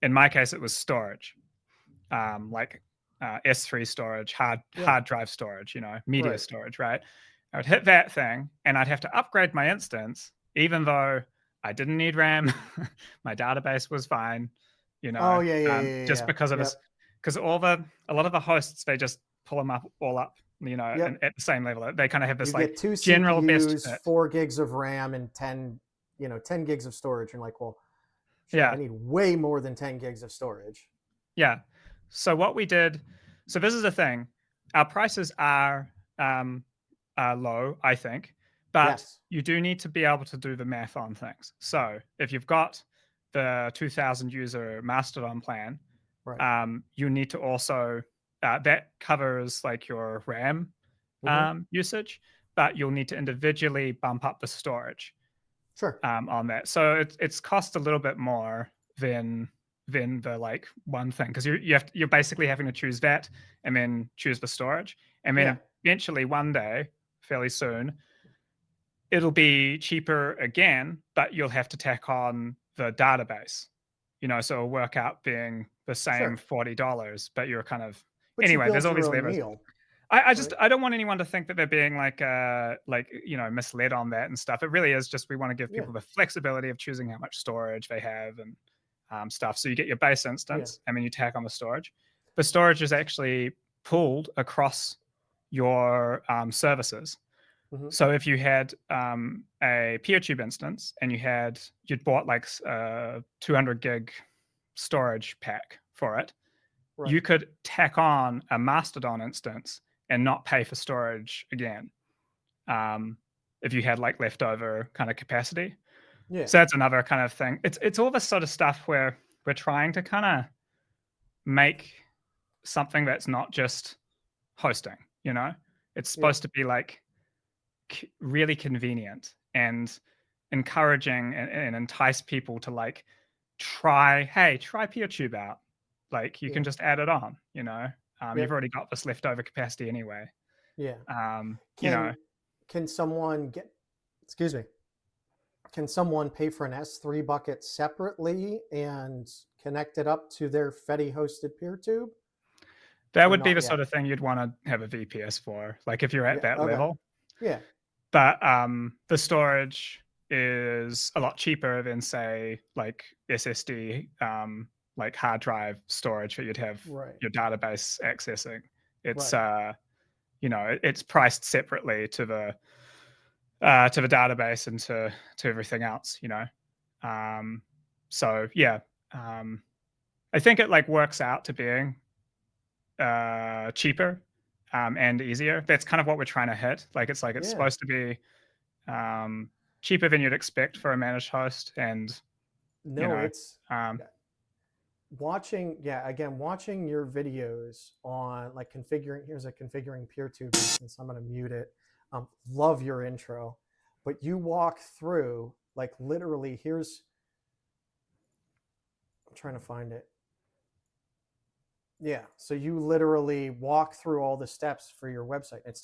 Speaker 2: in my case, it was storage, like S3 storage,
Speaker 1: Yeah,
Speaker 2: hard drive storage, media
Speaker 1: right.
Speaker 2: storage, right? I would hit that thing, and I'd have to upgrade my instance, even though I didn't need RAM. My database was fine,
Speaker 1: Oh yeah, yeah, yeah,
Speaker 2: just
Speaker 1: yeah.
Speaker 2: because of this,
Speaker 1: Yep,
Speaker 2: because a lot of the hosts, they just pull them up all up,
Speaker 1: yep.
Speaker 2: and at the same level. They kind of have
Speaker 1: You
Speaker 2: this
Speaker 1: get
Speaker 2: like
Speaker 1: two
Speaker 2: general best
Speaker 1: CPUs,
Speaker 2: fit.
Speaker 1: 4 gigs of RAM, and 10 gigs of storage. You're like, well, shit, I
Speaker 2: Yeah,
Speaker 1: need way more than 10 gigs of storage.
Speaker 2: yeah. So what we did, so this is the thing, our prices are low, I think, but
Speaker 1: Yes.
Speaker 2: you do need to be able to do the math on things. So if you've got the 2,000 user Mastodon plan,
Speaker 1: Right.
Speaker 2: you need to also that covers like your RAM
Speaker 1: Mm-hmm.
Speaker 2: usage, but you'll need to individually bump up the storage
Speaker 1: Sure.
Speaker 2: on that. So it's cost a little bit more than the like one thing, because you're basically having to choose that and then choose the storage, and
Speaker 1: Yeah.
Speaker 2: then eventually one day, fairly soon, it'll be cheaper again, but you'll have to tack on the database. So it'll work out being the same
Speaker 1: Sure.
Speaker 2: $40, but you're kind of
Speaker 1: But you
Speaker 2: anyway. There's
Speaker 1: build
Speaker 2: all
Speaker 1: your
Speaker 2: these
Speaker 1: own
Speaker 2: levers.
Speaker 1: meal,
Speaker 2: I
Speaker 1: right?
Speaker 2: I don't want anyone to think that they're being like misled on that and stuff. It really is just we want to give
Speaker 1: Yeah.
Speaker 2: people the flexibility of choosing how much storage they have and stuff. So you get your base
Speaker 1: Yeah.
Speaker 2: instance and then you tack on the storage. The storage is actually pooled across your services.
Speaker 1: Mm-hmm.
Speaker 2: So if you had a PeerTube instance and you'd bought like a 200 gig storage pack for it,
Speaker 1: Right.
Speaker 2: you could tack on a Mastodon instance and not pay for storage again, um, if you had like leftover kind of capacity.
Speaker 1: Yeah.
Speaker 2: So that's another kind of thing. It's all this sort of stuff where we're trying to kind of make something that's not just hosting. It's
Speaker 1: Yeah.
Speaker 2: supposed to be like really convenient and encouraging and entice people to like try PeerTube out. Like you can
Speaker 1: Yeah.
Speaker 2: just add it on, you've
Speaker 1: Yep.
Speaker 2: already got this leftover capacity anyway.
Speaker 1: Yeah.
Speaker 2: You know,
Speaker 1: Can someone get, excuse me, can someone pay for an S3 bucket separately and connect it up to their Fedi hosted PeerTube
Speaker 2: that
Speaker 1: or
Speaker 2: would be
Speaker 1: not
Speaker 2: the sort
Speaker 1: yet?
Speaker 2: of thing you'd want to have a VPS for, like if you're at
Speaker 1: Yeah.
Speaker 2: that
Speaker 1: Okay.
Speaker 2: level.
Speaker 1: Yeah.
Speaker 2: But the storage is a lot cheaper than say like SSD, like hard drive storage that you'd have
Speaker 1: Right.
Speaker 2: your database accessing. It's
Speaker 1: Right.
Speaker 2: it's priced separately to the database and to everything else. Um, so yeah, um, I think it like works out to being cheaper and easier. That's kind of what we're trying to hit. Like it's
Speaker 1: Yeah.
Speaker 2: supposed to be cheaper than you'd expect for a managed host, and you
Speaker 1: No,
Speaker 2: know,
Speaker 1: it's
Speaker 2: um,
Speaker 1: watching. Yeah. Again, watching your videos on like configuring, here's a configuring PeerTube instance. I'm going to mute it. Love your intro, but you walk through like literally, here's, I'm trying to find it. Yeah. So you literally walk through all the steps for your website and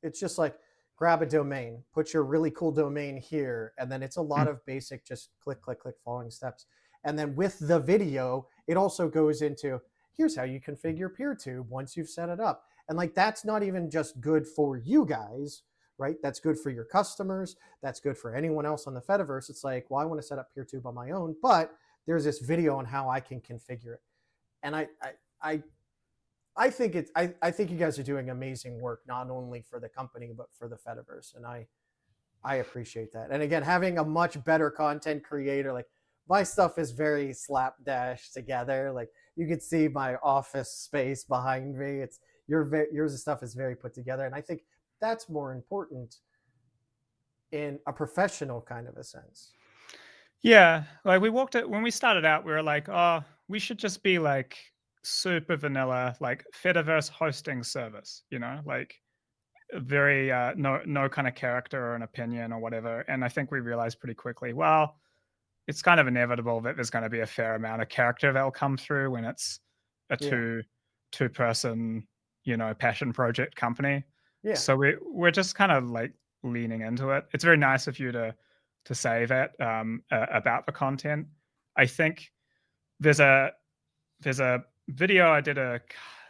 Speaker 1: it's just like grab a domain, put your really cool domain here. And then it's a lot
Speaker 2: mm,
Speaker 1: of basic, just click, click, click following steps. And then with the video, it also goes into here's how you configure PeerTube once you've set it up. And like, that's not even just good for you guys, right? That's good for your customers. That's good for anyone else on the Fediverse. It's like, well, I want to set up PeerTube on my own, but there's this video on how I can configure it. And I I think it's I think you guys are doing amazing work, not only for the company but for the Fediverse, and I appreciate that. And again, having a much better content creator, like my stuff is very slapdash together. Like you can see my office space behind me. It's yours stuff is very put together, and I think that's more important in a professional kind of a sense.
Speaker 2: yeah, like we walked it when we started out. We were like, oh, we should just be like super vanilla, like Fediverse hosting service, like very no kind of character or an opinion or whatever. And I think we realized pretty quickly, well, it's kind of inevitable that there's going to be a fair amount of character that'll come through when it's a
Speaker 1: Yeah,
Speaker 2: two person, passion project company.
Speaker 1: yeah,
Speaker 2: So we're just kind of like leaning into it. It's very nice of you to say that about the content. I think there's a there's a video I did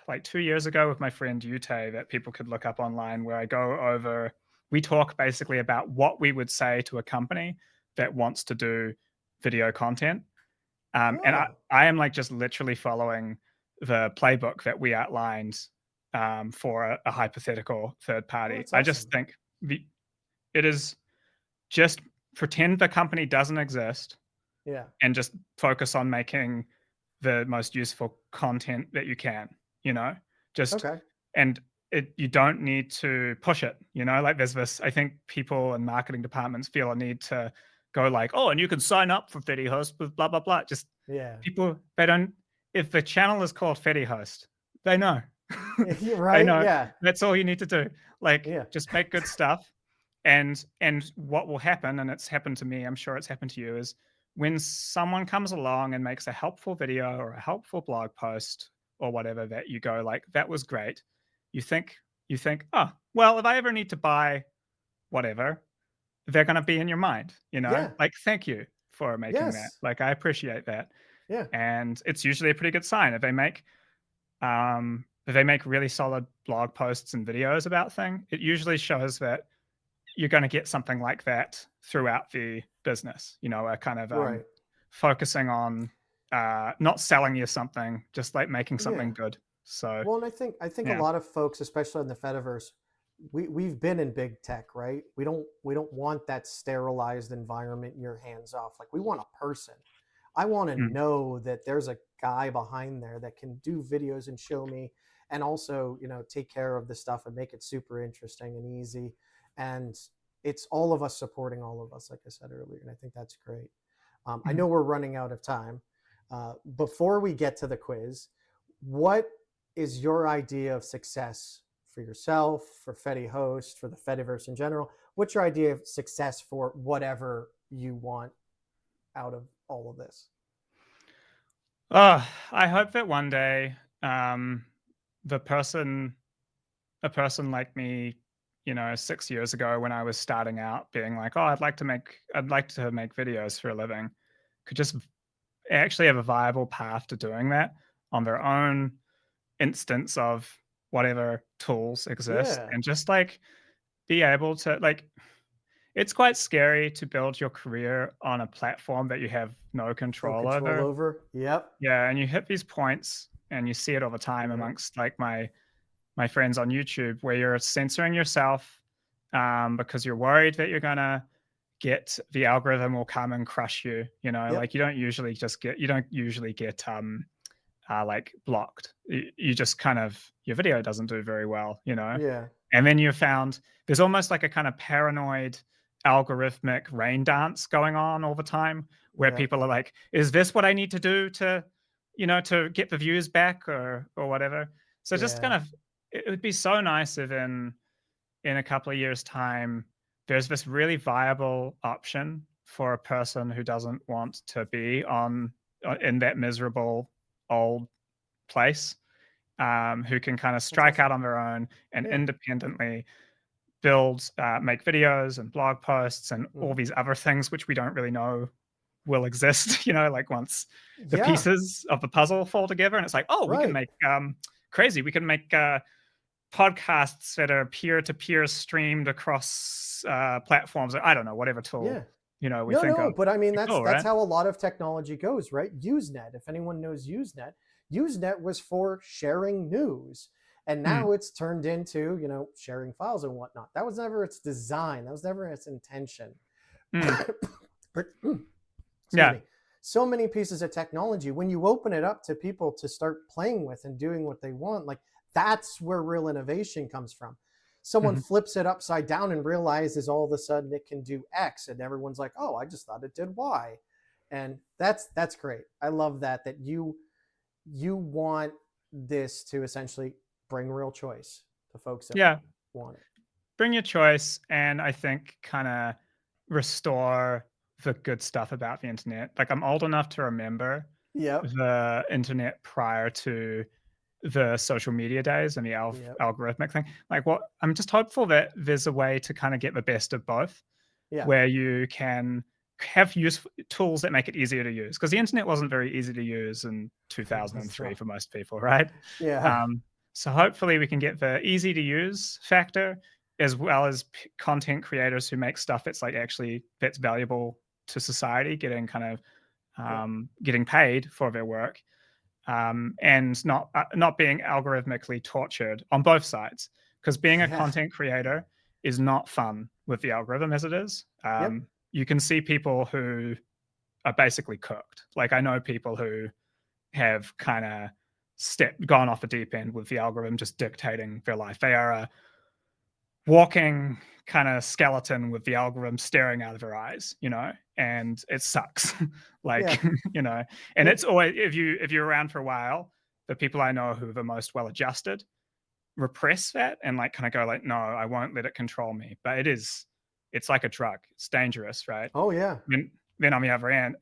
Speaker 2: like 2 years ago with my friend Yute that people could look up online where I go over. We talk basically about what we would say to a company that wants to do video content. And
Speaker 1: oh,
Speaker 2: I am like just literally following the playbook that we outlined for a hypothetical third
Speaker 1: oh,
Speaker 2: party.
Speaker 1: that's
Speaker 2: I just
Speaker 1: awesome.
Speaker 2: think it is just pretend the company doesn't exist
Speaker 1: Yeah,
Speaker 2: and just focus on making the most useful content that you can, you know, just
Speaker 1: okay,
Speaker 2: and you don't need to push it, like there's this, I think people in marketing departments feel a need to go like, oh, and you can sign up for FediHost with blah, blah, blah. Just
Speaker 1: yeah,
Speaker 2: people, they don't, if the channel is called FediHost, they know.
Speaker 1: you're
Speaker 2: They
Speaker 1: right.
Speaker 2: know.
Speaker 1: Yeah,
Speaker 2: That's all you need to do. Like,
Speaker 1: yeah,
Speaker 2: just make good stuff. And what will happen, and it's happened to me, I'm sure it's happened to you, is when someone comes along and makes a helpful video or a helpful blog post or whatever that you go like, that was great. You think, oh, well, if I ever need to buy whatever, they're going to be in your mind,
Speaker 1: yeah,
Speaker 2: like, thank you for making that.
Speaker 1: yes,
Speaker 2: Like, I appreciate that.
Speaker 1: yeah.
Speaker 2: And it's usually a pretty good sign if they make really solid blog posts and videos about thing. It usually shows that you're going to get something like that throughout the business, a kind of
Speaker 1: Right.
Speaker 2: focusing on not selling you something, just like making
Speaker 1: Yeah.
Speaker 2: something good. So
Speaker 1: Well, and I think a
Speaker 2: yeah.
Speaker 1: lot of folks, especially in the Fediverse, we've been in big tech, right? We don't want that sterilized environment in your hands off. Like we want a person. I want to
Speaker 2: Mm,
Speaker 1: know that there's a guy behind there that can do videos and show me and also, take care of the stuff and make it super interesting and easy. And it's all of us supporting all of us, like I said earlier. And I think that's great. I
Speaker 2: mm.
Speaker 1: know we're running out of time. Before we get to the quiz, what is your idea of success for yourself, for FediHost, for the Fediverse in general? What's your idea of success for whatever you want out of all of this?
Speaker 2: Oh, I hope that one day, um, the person a person like me, 6 years ago when I was starting out being like, "Oh, I'd like to make videos for a living," could just actually have a viable path to doing that on their own instance of whatever tools exist,
Speaker 1: Yeah,
Speaker 2: and just, like, be able to, like, it's quite scary to build your career on a platform that you have no
Speaker 1: no
Speaker 2: control
Speaker 1: control
Speaker 2: over.
Speaker 1: over. Yep.
Speaker 2: Yeah, and you hit these points, and you see it all the time
Speaker 1: Yep.
Speaker 2: amongst, like, my friends on YouTube, where you're censoring yourself, because you're worried that you're gonna get the algorithm will come and crush you. Like
Speaker 1: Yep.
Speaker 2: you don't usually get like blocked. You just kind of your video doesn't do very well,
Speaker 1: Yeah.
Speaker 2: and then you found there's almost like a kind of paranoid algorithmic rain dance going on all the time where
Speaker 1: Yep.
Speaker 2: people are like, is this what I need to do to, to get the views back or whatever. So just kind
Speaker 1: Yeah.
Speaker 2: of it would be so nice if in a couple of years time there's this really viable option for a person who doesn't want to be on in that miserable old place, who can kind of
Speaker 1: That's
Speaker 2: strike
Speaker 1: awesome.
Speaker 2: out on their own and
Speaker 1: Yeah.
Speaker 2: independently build, make videos and blog posts and all
Speaker 1: Mhm.
Speaker 2: these other things which we don't really know will exist. Like once the
Speaker 1: Yeah.
Speaker 2: pieces of the puzzle fall together, and it's like, oh, we can
Speaker 1: Right.
Speaker 2: make crazy. We can make podcasts that are peer to peer streamed across platforms. Or I don't know, whatever tool
Speaker 1: Yeah.
Speaker 2: we
Speaker 1: No,
Speaker 2: think
Speaker 1: no,
Speaker 2: of.
Speaker 1: but I mean
Speaker 2: Pretty
Speaker 1: that's
Speaker 2: cool,
Speaker 1: that's
Speaker 2: right?
Speaker 1: how a lot of technology goes, right? Usenet, if anyone knows Usenet, Usenet was for sharing news. And
Speaker 2: Mm,
Speaker 1: now it's turned into, sharing files and whatnot. That was never its design. That was never its intention.
Speaker 2: mm,
Speaker 1: But, excuse
Speaker 2: yeah.
Speaker 1: me. So many pieces of technology, when you open it up to people to start playing with and doing what they want, like that's where real innovation comes from. Someone
Speaker 2: Mhm.
Speaker 1: flips it upside down and realizes all of a sudden it can do X, and everyone's like, "Oh, I just thought it did Y," and that's great. I love that you want this to essentially bring real choice to folks that
Speaker 2: Yeah.
Speaker 1: want it.
Speaker 2: Bring your choice, and I think kind of restore the good stuff about the internet. Like I'm old enough to remember
Speaker 1: Yep.
Speaker 2: the internet prior to the social media days and the
Speaker 1: Yep.
Speaker 2: algorithmic thing. Like what I'm just hopeful that there's a way to kind of get the best of both,
Speaker 1: Yeah.
Speaker 2: where you can have useful tools that make it easier to use. Because the internet wasn't very easy to use in
Speaker 1: It was
Speaker 2: 2003
Speaker 1: not.
Speaker 2: for most people, right?
Speaker 1: Yeah.
Speaker 2: Um, so hopefully we can get the easy to use factor as well as content creators who make stuff that's like actually that's valuable to society, getting kind of
Speaker 1: Yep.
Speaker 2: getting paid for their work, and not being algorithmically tortured on both sides. Because being a
Speaker 1: Yeah.
Speaker 2: content creator is not fun with the algorithm as it is.
Speaker 1: Yep.
Speaker 2: You can see people who are basically cooked. Like I know people who have kind of gone off the deep end with the algorithm just dictating their life. They are a walking kind of skeleton with the algorithm staring out of their eyes, and it sucks.
Speaker 1: Yeah.
Speaker 2: Like, and
Speaker 1: It,
Speaker 2: it's always if you're around for a while, the people I know who are the most well adjusted repress that and like kind of go like, no, I won't let it control me. But it's like a drug. It's dangerous, right?
Speaker 1: oh yeah.
Speaker 2: Then on the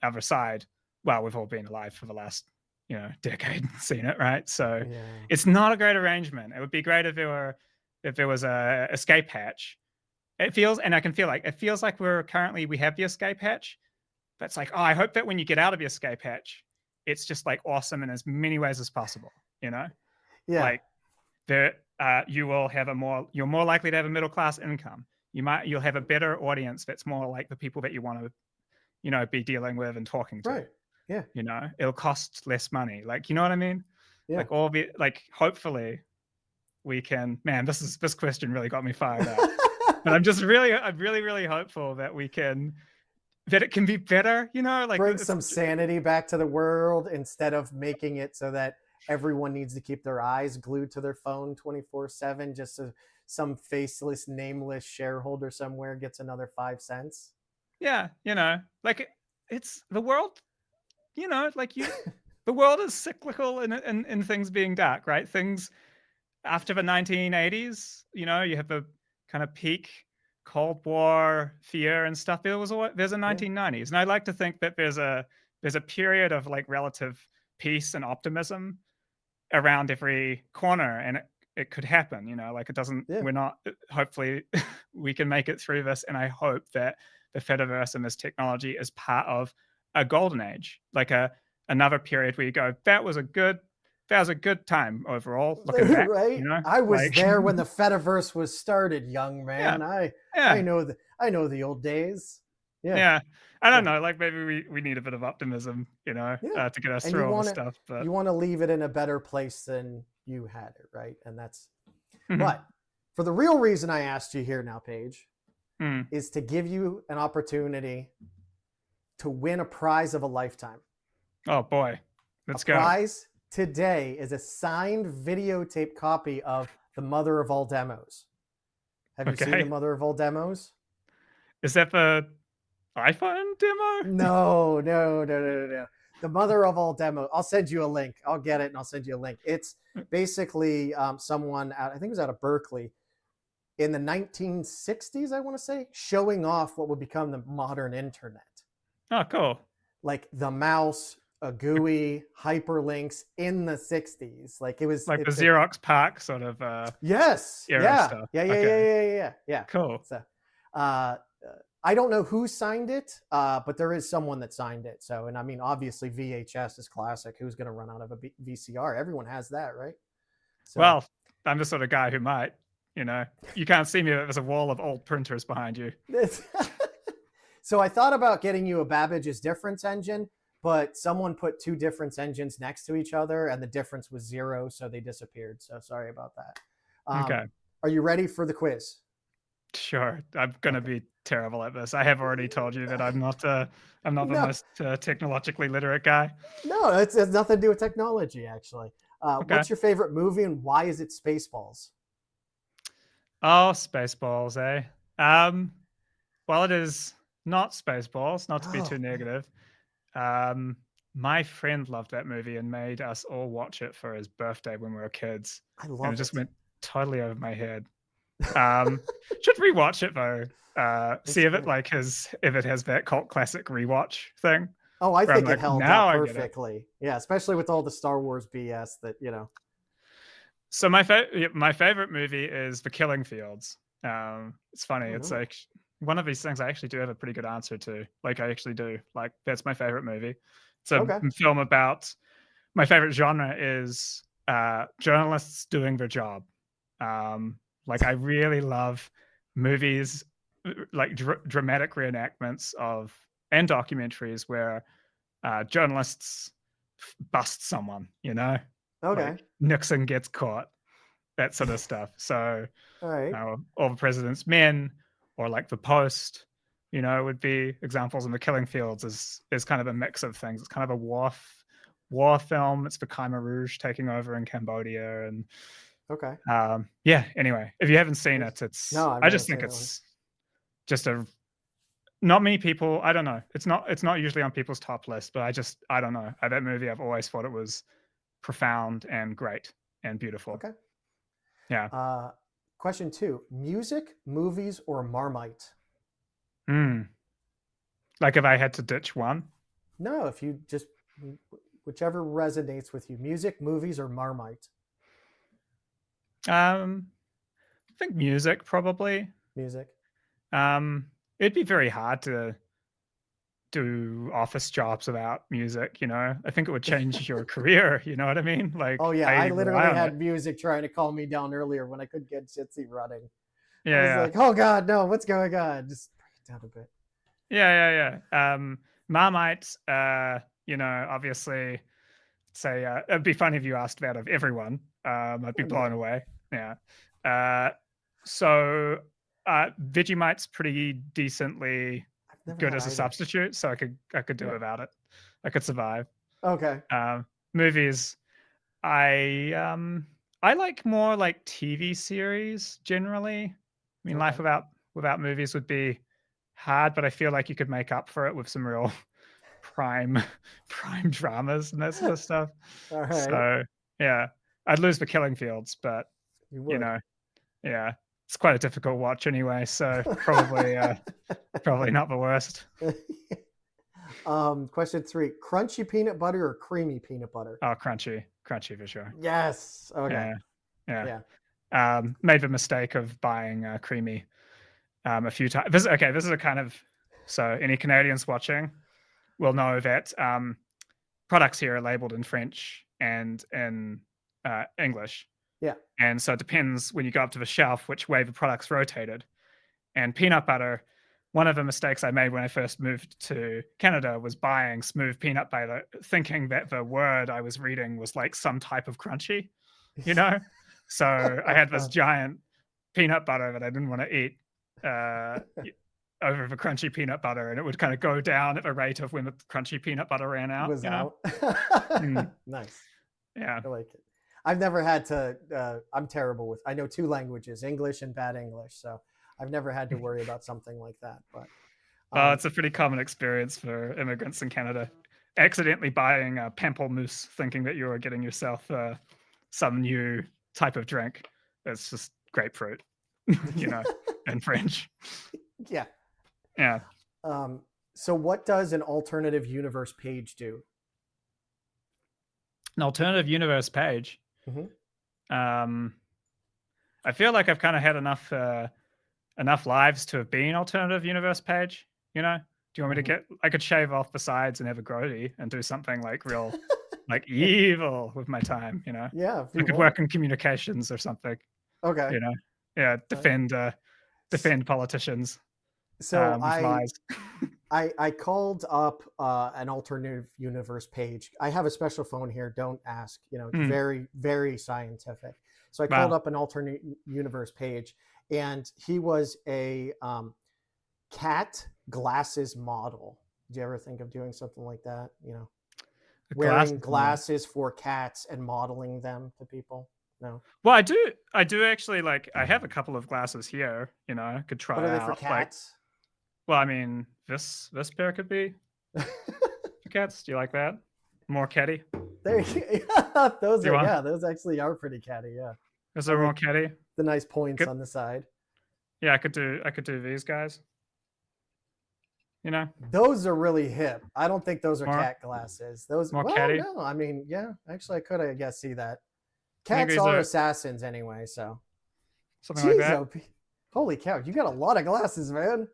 Speaker 2: other side, well, we've all been alive for the last, decade and seen it, right? So
Speaker 1: Yeah.
Speaker 2: it's not a great arrangement. It would be great if there was a escape hatch. And I can feel like it feels like we have the escape hatch, but it's like, oh, I hope that when you get out of the escape hatch, it's just like awesome in as many ways as possible,
Speaker 1: Yeah.
Speaker 2: like there you will have you're more likely to have a middle class income. You'll have a better audience that's more like the people that you want to, be dealing with and talking to.
Speaker 1: Right. Yeah.
Speaker 2: It'll cost less money. Like, you know what I mean?
Speaker 1: Yeah.
Speaker 2: Like hopefully we can, man, this question really got me fired up. But I'm really, really hopeful that that it can be better, like
Speaker 1: Bring
Speaker 2: it's
Speaker 1: some sanity back to the world instead of making it so that everyone needs to keep their eyes glued to their phone 24/7 just so some faceless, nameless shareholder somewhere gets another 5 cents.
Speaker 2: yeah, like it's the world, like the world is cyclical in things being dark, right? Things after the 1980s, you know, you have the kind of peak Cold War fear and stuff. There's a
Speaker 1: Yeah.
Speaker 2: 1990s, and I like to think that there's a period of like relative peace and optimism around every corner, and it could happen. You know, like it doesn't.
Speaker 1: Yeah.
Speaker 2: We're not. Hopefully, we can make it through this, and I hope that the Fediverse and this technology is part of a golden age, like another period where you go, that was a good time overall, looking back,
Speaker 1: Right?
Speaker 2: you know?
Speaker 1: I was
Speaker 2: Like,
Speaker 1: there when the Fediverse was started, young
Speaker 2: yeah,
Speaker 1: man. I
Speaker 2: yeah,
Speaker 1: know the old days. Yeah.
Speaker 2: yeah. I don't
Speaker 1: Yeah.
Speaker 2: know, like, maybe we need a bit of optimism, you know,
Speaker 1: Yeah.
Speaker 2: to get us
Speaker 1: And
Speaker 2: through all this stuff, but
Speaker 1: you want to leave it in a better place than you had it, right? And that's
Speaker 2: mhm,
Speaker 1: but for the real reason I asked you here now, Paige,
Speaker 2: mm.
Speaker 1: is to give you an opportunity to win a prize of a lifetime.
Speaker 2: Oh, boy.
Speaker 1: A
Speaker 2: Let's go.
Speaker 1: prize today is a signed videotape copy of The Mother of All Demos. Have you seen The
Speaker 2: Okay.
Speaker 1: Mother of All Demos?
Speaker 2: Is that the iPhone demo?
Speaker 1: No. The Mother of All Demos. I'll send you a link. I'll get it and I'll send you a link. It's basically someone out, I think it was out of Berkeley in the 1960s, I want to say, showing off what would become the modern internet.
Speaker 2: Oh, cool.
Speaker 1: Like the mouse, a GUI, hyperlinks in the 60s. Like
Speaker 2: Like the
Speaker 1: it's a
Speaker 2: Xerox PARC sort of,
Speaker 1: yes,
Speaker 2: era
Speaker 1: yeah,
Speaker 2: stuff.
Speaker 1: yeah, yeah, yeah,
Speaker 2: Okay,
Speaker 1: yeah, yeah, yeah.
Speaker 2: cool.
Speaker 1: So, uh, I don't know who signed it, but there is someone that signed it. So, and I mean, obviously VHS is classic. Who's going to run out of a VCR? Everyone has that, right? So,
Speaker 2: Well, I'm the sort of guy who might, you know? You can't see me, but there's a wall of old printers behind you.
Speaker 1: so I thought about getting you a Babbage's difference engine, but someone put two difference engines next to each other, and the difference was 0, so they disappeared. So sorry about that.
Speaker 2: Okay.
Speaker 1: Are you ready for the quiz?
Speaker 2: Sure, I'm gonna
Speaker 1: Okay.
Speaker 2: be terrible at this. I have already told you that I'm not the
Speaker 1: No,
Speaker 2: most, technologically literate guy.
Speaker 1: no, it's nothing to do with technology, actually.
Speaker 2: Okay.
Speaker 1: What's your favorite movie, and why is it Spaceballs?
Speaker 2: Oh, Spaceballs, eh? Um, well, it is not Spaceballs, not to be
Speaker 1: Oh
Speaker 2: too
Speaker 1: man,
Speaker 2: negative. Um, my friend loved that movie and made us all watch it for his birthday when we were kids,
Speaker 1: I
Speaker 2: and it
Speaker 1: love
Speaker 2: just
Speaker 1: it.
Speaker 2: went totally over my head. Um, should rewatch it though. See
Speaker 1: It's
Speaker 2: if it
Speaker 1: good.
Speaker 2: like has if it has that cult classic rewatch thing
Speaker 1: Oh, I
Speaker 2: where I'm
Speaker 1: think it
Speaker 2: like,
Speaker 1: held
Speaker 2: now
Speaker 1: up
Speaker 2: I get it.
Speaker 1: perfectly. Yeah, especially with all the Star Wars BS that
Speaker 2: So my favorite movie is The Killing Fields. It's funny.
Speaker 1: Oh
Speaker 2: It's
Speaker 1: no.
Speaker 2: like one of these things I actually do have a pretty good answer to. Like I actually do. Like that's my favorite movie. It's a
Speaker 1: Okay.
Speaker 2: film about my favorite genre is journalists doing their job. Like I really love movies like dramatic reenactments of and documentaries where journalists bust someone, you know,
Speaker 1: Okay.
Speaker 2: like Nixon gets caught, that sort of stuff. So
Speaker 1: All right.
Speaker 2: all the president's men or like the post, you know, would be examples. In The Killing Fields is kind of a mix of things. It's kind of a war film. It's the Khmer Rouge taking over in Cambodia, and
Speaker 1: Okay.
Speaker 2: yeah. Anyway, if you haven't seen
Speaker 1: Nice.
Speaker 2: it, it's
Speaker 1: No, I've
Speaker 2: I
Speaker 1: never
Speaker 2: just think
Speaker 1: seen that one.
Speaker 2: it's just a not many people. I don't know. It's not usually on people's top list, but I don't know. That movie, I've always thought it was profound and great and beautiful.
Speaker 1: Okay.
Speaker 2: Yeah.
Speaker 1: Uh, question 2: music, movies, or Marmite?
Speaker 2: Mm. Like if I had to ditch one,
Speaker 1: No, if you just whichever resonates with you: music, movies, or Marmite.
Speaker 2: I think music probably.
Speaker 1: Music.
Speaker 2: It'd be very hard to do office jobs without music, you know? I think it would change your career, you know what I mean?
Speaker 1: Oh
Speaker 2: Like,
Speaker 1: yeah, I
Speaker 2: I rely
Speaker 1: literally
Speaker 2: on it.
Speaker 1: had music trying to calm me down earlier when I couldn't get Jitsi running. I was
Speaker 2: Yeah,
Speaker 1: like, oh god, no, what's going on? Just bring it down a bit.
Speaker 2: yeah. Marmite, you know, obviously, say, it'd be funny if you asked that of everyone. I'd be
Speaker 1: Oh no,
Speaker 2: blown away. Yeah. Uh, so, Vegemite's pretty decently
Speaker 1: I've never
Speaker 2: good
Speaker 1: had
Speaker 2: as a
Speaker 1: either.
Speaker 2: substitute, so I could do
Speaker 1: Yeah.
Speaker 2: without it. I could survive.
Speaker 1: Okay.
Speaker 2: Movies, I like more like TV series generally. I mean, life
Speaker 1: Okay.
Speaker 2: without movies would be hard, but I feel like you could make up for it with some real prime prime dramas and that sort of stuff.
Speaker 1: All right.
Speaker 2: So yeah, I'd lose The Killing Fields, but
Speaker 1: You
Speaker 2: you
Speaker 1: would.
Speaker 2: know. Yeah, it's quite a difficult watch anyway, so probably probably not the worst.
Speaker 1: Question 3: crunchy peanut butter or creamy peanut butter?
Speaker 2: Oh, crunchy for sure.
Speaker 1: Yes. Okay.
Speaker 2: Yeah.
Speaker 1: Yeah.
Speaker 2: Made the mistake of buying creamy a few times. This is a kind of, so any Canadians watching will know that products here are labeled in French and in English.
Speaker 1: Yeah.
Speaker 2: And so it depends when you go up to the shelf which way the product's rotated. And peanut butter, one of the mistakes I made when I first moved to Canada was buying smooth peanut butter, thinking that the word I was reading was like some type of crunchy, you know? So I had this giant peanut butter that I didn't want to eat over the crunchy peanut butter, and it would kind of go down at the rate of when the crunchy peanut butter ran out.
Speaker 1: Was out. Nice.
Speaker 2: Yeah.
Speaker 1: I like it. I've never had to. I'm terrible with. I know 2 languages, English and bad English, so I've never had to worry about something like that. But
Speaker 2: it's a pretty common experience for immigrants in Canada. Accidentally buying a pamplemousse, thinking that you were getting yourself some new type of drink. It's just grapefruit, in French.
Speaker 1: Yeah.
Speaker 2: Yeah.
Speaker 1: So what does an alternative universe page do?
Speaker 2: An alternative universe page.
Speaker 1: Mm-hmm.
Speaker 2: I feel like I've kind of had enough lives to have been alternative universe page. Do you want me to get? I could shave off the sides and have a Grody and do something like real, like evil with my time.
Speaker 1: Yeah.
Speaker 2: I could work in communications or something.
Speaker 1: Okay.
Speaker 2: Yeah. Defend politicians.
Speaker 1: So
Speaker 2: lies.
Speaker 1: I called up an alternative universe page. I have a special phone here. Don't ask. It's very, very scientific. So I called up an alternate universe page, and he was a cat glasses model. Did you ever think of doing something like that? Wearing glasses for cats and modeling them to people? No.
Speaker 2: Well, I do actually, like, I have a couple of glasses here. I could try.
Speaker 1: What are they
Speaker 2: out,
Speaker 1: for cats?
Speaker 2: Well, I mean, this pair could be for cats. Do you like that? More catty?
Speaker 1: There you go. Those actually are pretty catty. Yeah.
Speaker 2: Is there more catty?
Speaker 1: The nice points on the side.
Speaker 2: Yeah, I could do these guys.
Speaker 1: Those are really hip. I don't think those are cat glasses. Those
Speaker 2: more catty.
Speaker 1: No, I mean, yeah, actually, I could, I guess, see that. Cats are assassins anyway, so
Speaker 2: something like that.
Speaker 1: Holy cow, you got a lot of glasses, man.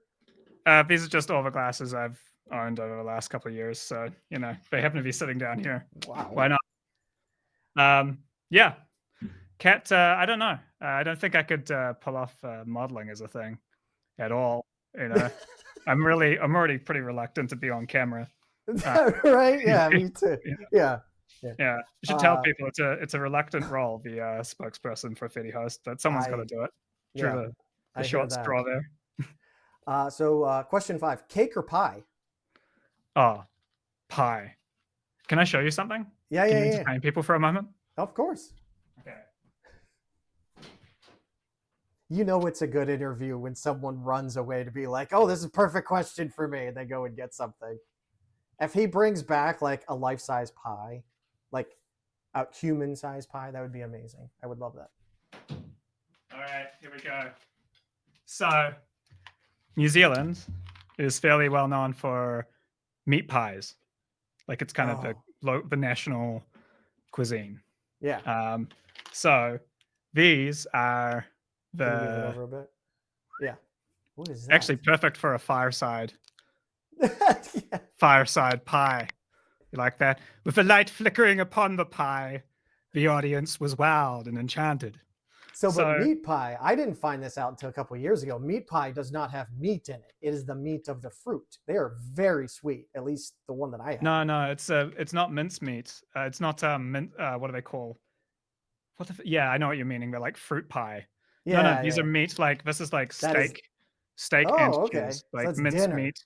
Speaker 2: These are just all the glasses I've owned over the last couple of years, so they happen to be sitting down here.
Speaker 1: Wow.
Speaker 2: Why not? Yeah. Cat. I don't know. I don't think I could pull off modeling as a thing at all. I'm already pretty reluctant to be on camera.
Speaker 1: Right? Yeah, me too. Yeah.
Speaker 2: You should tell people it's a reluctant role, the spokesperson for FediHost, but someone's got to do it. Drew the short straw there.
Speaker 1: So question 5: cake or pie?
Speaker 2: Oh, pie. Can I show you something?
Speaker 1: Yeah.
Speaker 2: Can you entertain people for a moment?
Speaker 1: Of course.
Speaker 2: Okay.
Speaker 1: It's a good interview when someone runs away to be like, oh, this is a perfect question for me, and they go and get something. If he brings back like a life-size pie, like a human-sized pie, that would be amazing. I would love that.
Speaker 2: All right, here we go. So, New Zealand is fairly well known for meat pies. Like, it's kind of the national cuisine.
Speaker 1: Yeah.
Speaker 2: So these are
Speaker 1: Can you move it over a bit? Yeah. What is that?
Speaker 2: Actually perfect for a fireside.
Speaker 1: Yeah.
Speaker 2: Fireside pie. You like that? With the light flickering upon the pie, the audience was wowed and enchanted.
Speaker 1: But meat pie, I didn't find this out until a couple of years ago. Meat pie does not have meat in it. It is the meat of the fruit. They are very sweet, at least the one that I have.
Speaker 2: No, it's not mincemeat. It's not what do they call? Yeah, I know what you're meaning. They're like fruit pie. Yeah, no, these are meat. Like this is like steak and cheese, like
Speaker 1: so
Speaker 2: minced meat.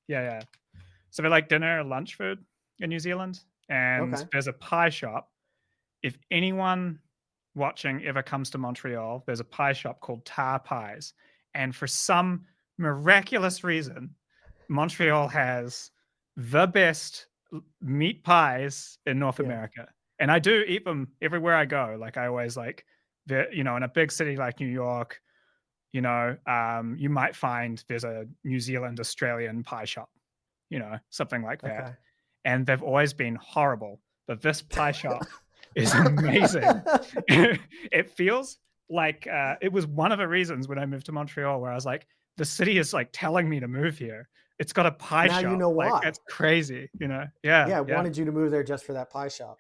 Speaker 2: Yeah. So they're like dinner or lunch food in New Zealand, and there's a pie shop. If anyone watching ever comes to Montreal, there's a pie shop called Tar Pies, and for some miraculous reason, Montreal has the best meat pies in North America. And I do eat them everywhere I go. Like I always like you know, in a big city like New York, you know, you might find there's a New Zealand Australian pie shop, you know, something like that.
Speaker 1: Okay.
Speaker 2: And they've always been horrible, but this pie shop is amazing. It feels like it was one of the reasons when I moved to Montreal where I was like, the city is like telling me to move here. It's got a pie
Speaker 1: Now you
Speaker 2: shop.
Speaker 1: know
Speaker 2: Like
Speaker 1: why.
Speaker 2: it's crazy, you know? Yeah,
Speaker 1: Yeah, I
Speaker 2: yeah.
Speaker 1: wanted you to move there just for that pie shop.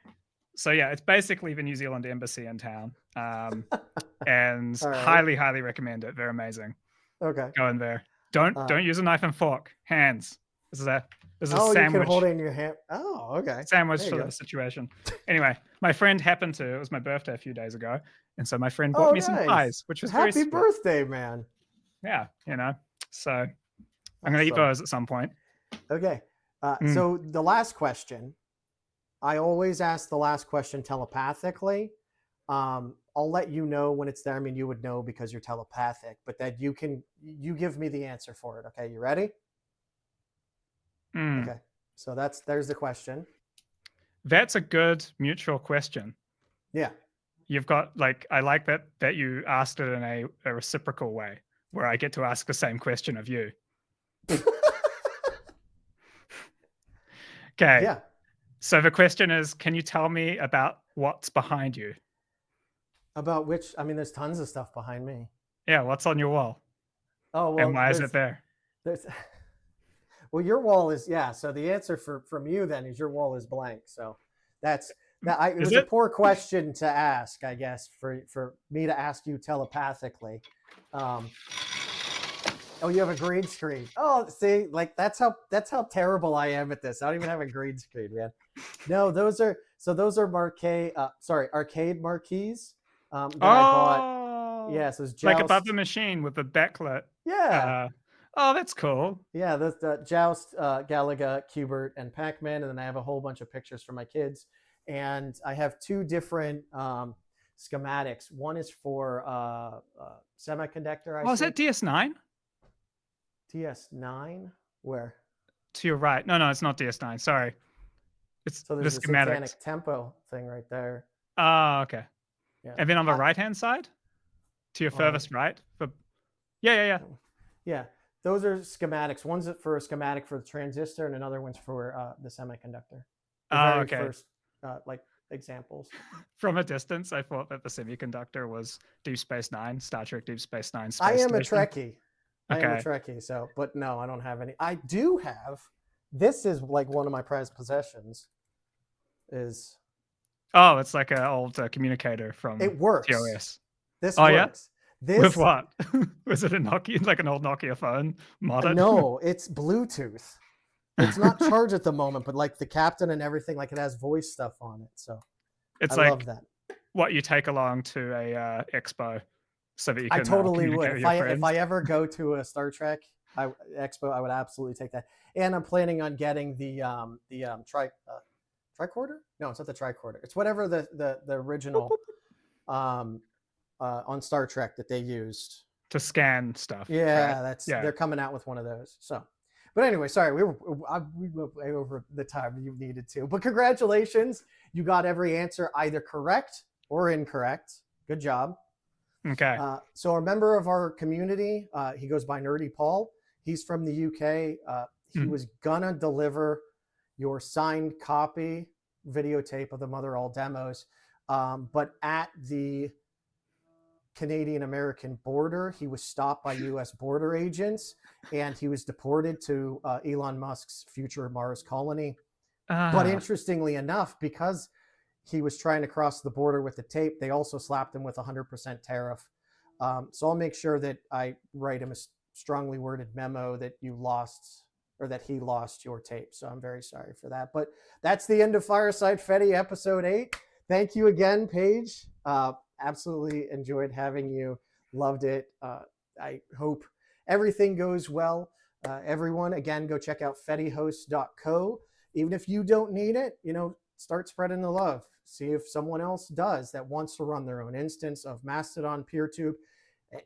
Speaker 2: So yeah, it's basically the New Zealand embassy in town. And
Speaker 1: All right.
Speaker 2: highly, highly recommend it. They're amazing.
Speaker 1: Okay.
Speaker 2: Go in there. Don't use a knife and fork. Hands. This is a
Speaker 1: Oh, you can
Speaker 2: sandwich.
Speaker 1: hold it in your hand. Oh, okay.
Speaker 2: Sandwich
Speaker 1: There
Speaker 2: for
Speaker 1: you
Speaker 2: the
Speaker 1: go.
Speaker 2: situation. Anyway, my friend happened to, it was my birthday a few days ago. And so my friend bought
Speaker 1: Oh,
Speaker 2: me some
Speaker 1: nice.
Speaker 2: pies, which was very
Speaker 1: Happy
Speaker 2: sweet.
Speaker 1: birthday, man.
Speaker 2: Yeah, you know. So I'm gonna eat
Speaker 1: Awesome.
Speaker 2: those at some point.
Speaker 1: Okay. So the last question, I always ask the last question telepathically. I'll let you know when it's there. I mean, you would know because you're telepathic, but that you give me the answer for it. Okay, you ready? Okay. So there's the question.
Speaker 2: That's a good mutual question.
Speaker 1: Yeah.
Speaker 2: You've got like, I like that you asked it in a reciprocal way where I get to ask the same question of you. Okay.
Speaker 1: Yeah.
Speaker 2: So the question is, can you tell me about what's behind you?
Speaker 1: About which? I mean, there's tons of stuff behind me.
Speaker 2: Yeah, what's on your wall?
Speaker 1: Oh, well,
Speaker 2: And why is it there?
Speaker 1: There's well, your wall is, yeah. So the answer from you then is your wall is blank. So that's that. It was a poor question to ask, I guess, for me to ask you telepathically. Oh, you have a green screen. Oh, see, like that's how terrible I am at this. I don't even have a green screen, man. No, those are arcade marquees that I bought. Yeah, so it's Joust,
Speaker 2: like above the machine with the backlit.
Speaker 1: Yeah.
Speaker 2: Oh, that's cool.
Speaker 1: Yeah, the Joust, Galaga, Qbert, and Pac-Man, and then I have a whole bunch of pictures for my kids. And I have two different schematics. One is for semiconductor.
Speaker 2: Oh, is that DS9?
Speaker 1: DS9? Where?
Speaker 2: To your right. No, it's not DS9. Sorry. It's
Speaker 1: so there's
Speaker 2: the
Speaker 1: a
Speaker 2: schematics.
Speaker 1: Satanic Tempo thing right there.
Speaker 2: Oh, okay.
Speaker 1: Yeah.
Speaker 2: And then on the right-hand side? To your furthest right? Yeah.
Speaker 1: Yeah. Those are schematics. One's for a schematic for the transistor, and another one's for the semiconductor. The very first like examples.
Speaker 2: From a distance, I thought that the semiconductor was Deep Space Nine, Star Trek Deep Space Nine.
Speaker 1: I am a
Speaker 2: Station.
Speaker 1: Trekkie. I am a Trekkie. So, but no, I don't have any. I do have. This is like one of my prized possessions. Is.
Speaker 2: Oh, it's like an old communicator from.
Speaker 1: It works.
Speaker 2: TOS.
Speaker 1: This works. Yeah?
Speaker 2: This, with what? Was it a Nokia, like an old Nokia phone modded?
Speaker 1: No, it's Bluetooth. It's not charged at the moment, but like the captain and everything, like it has voice stuff on it. So
Speaker 2: it's I love that. What you take along to a expo, so that you can.
Speaker 1: I totally would. If I ever go to a Star Trek expo, I would absolutely take that. And I'm planning on getting the tricorder. No, it's not the tricorder. It's whatever the original. On Star Trek that they used
Speaker 2: to scan stuff.
Speaker 1: Yeah, right? They're coming out with one of those. So, but anyway, sorry, we went way over the time you needed to. But congratulations, you got every answer either correct or incorrect. Good job.
Speaker 2: Okay.
Speaker 1: So a member of our community, he goes by Nerdy Paul. He's from the UK. He was gonna deliver your signed copy videotape of the Mother All demos, but at the Canadian-American border, he was stopped by U.S. border agents, and he was deported to Elon Musk's future Mars colony. But interestingly enough, because he was trying to cross the border with the tape, they also slapped him with 100% tariff. So I'll make sure that I write him a strongly worded memo that you lost, or that he lost your tape. So I'm very sorry for that. But that's the end of Fireside Fetty episode 8. Thank you again, Paige. Absolutely enjoyed having you. Loved it. I hope everything goes well. Everyone, again, go check out FediHost.co. Even if you don't need it, start spreading the love. See if someone else does that wants to run their own instance of Mastodon PeerTube.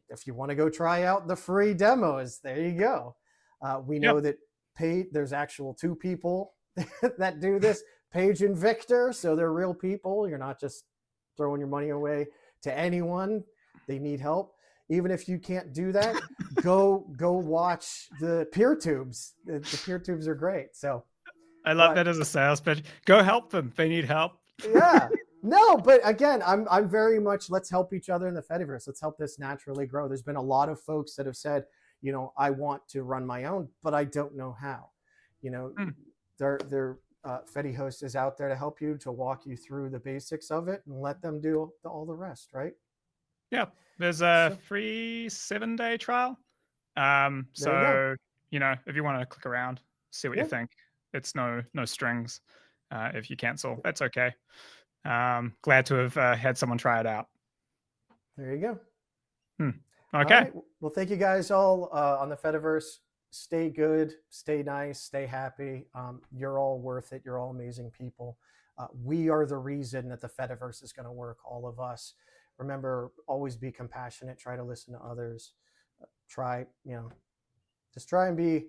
Speaker 1: If you want to go try out the free demos, there you go. We know that there's actual 2 people that do this, Paige and Victor. So they're real people. You're not just throwing your money away to anyone. They need help. Even if you can't do that, go watch the peer tubes. The peer tubes are great. So
Speaker 2: I love that as a sales pitch. Go help them. They need help.
Speaker 1: Yeah. No, but again, I'm very much, let's help each other in the Fediverse. Let's help this naturally grow. There's been a lot of folks that have said, you know, I want to run my own, but I don't know how. You know, FediHost is out there to help you, to walk you through the basics of it, and let them do all the rest, right?
Speaker 2: Yeah, there's a free 7-day trial. So you know, if you want to click around, see what you think. It's no strings. If you cancel, that's okay. Glad to have had someone try it out.
Speaker 1: There you go.
Speaker 2: Okay.
Speaker 1: Right. Well, thank you guys all on the Fediverse. Stay good, stay nice, stay happy. You're all worth it. You're all amazing people. We are the reason that the Fediverse is going to work, all of us. Remember, always be compassionate. Try to listen to others. Just try and be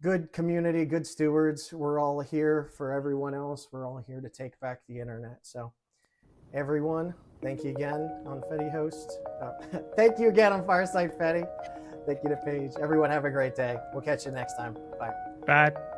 Speaker 1: good community, good stewards. We're all here for everyone else. We're all here to take back the internet. So everyone, thank you again on FediHost. Thank you again on Fireside Fedi. Thank you to Paige. Everyone have a great day. We'll catch you next time. Bye.
Speaker 2: Bye.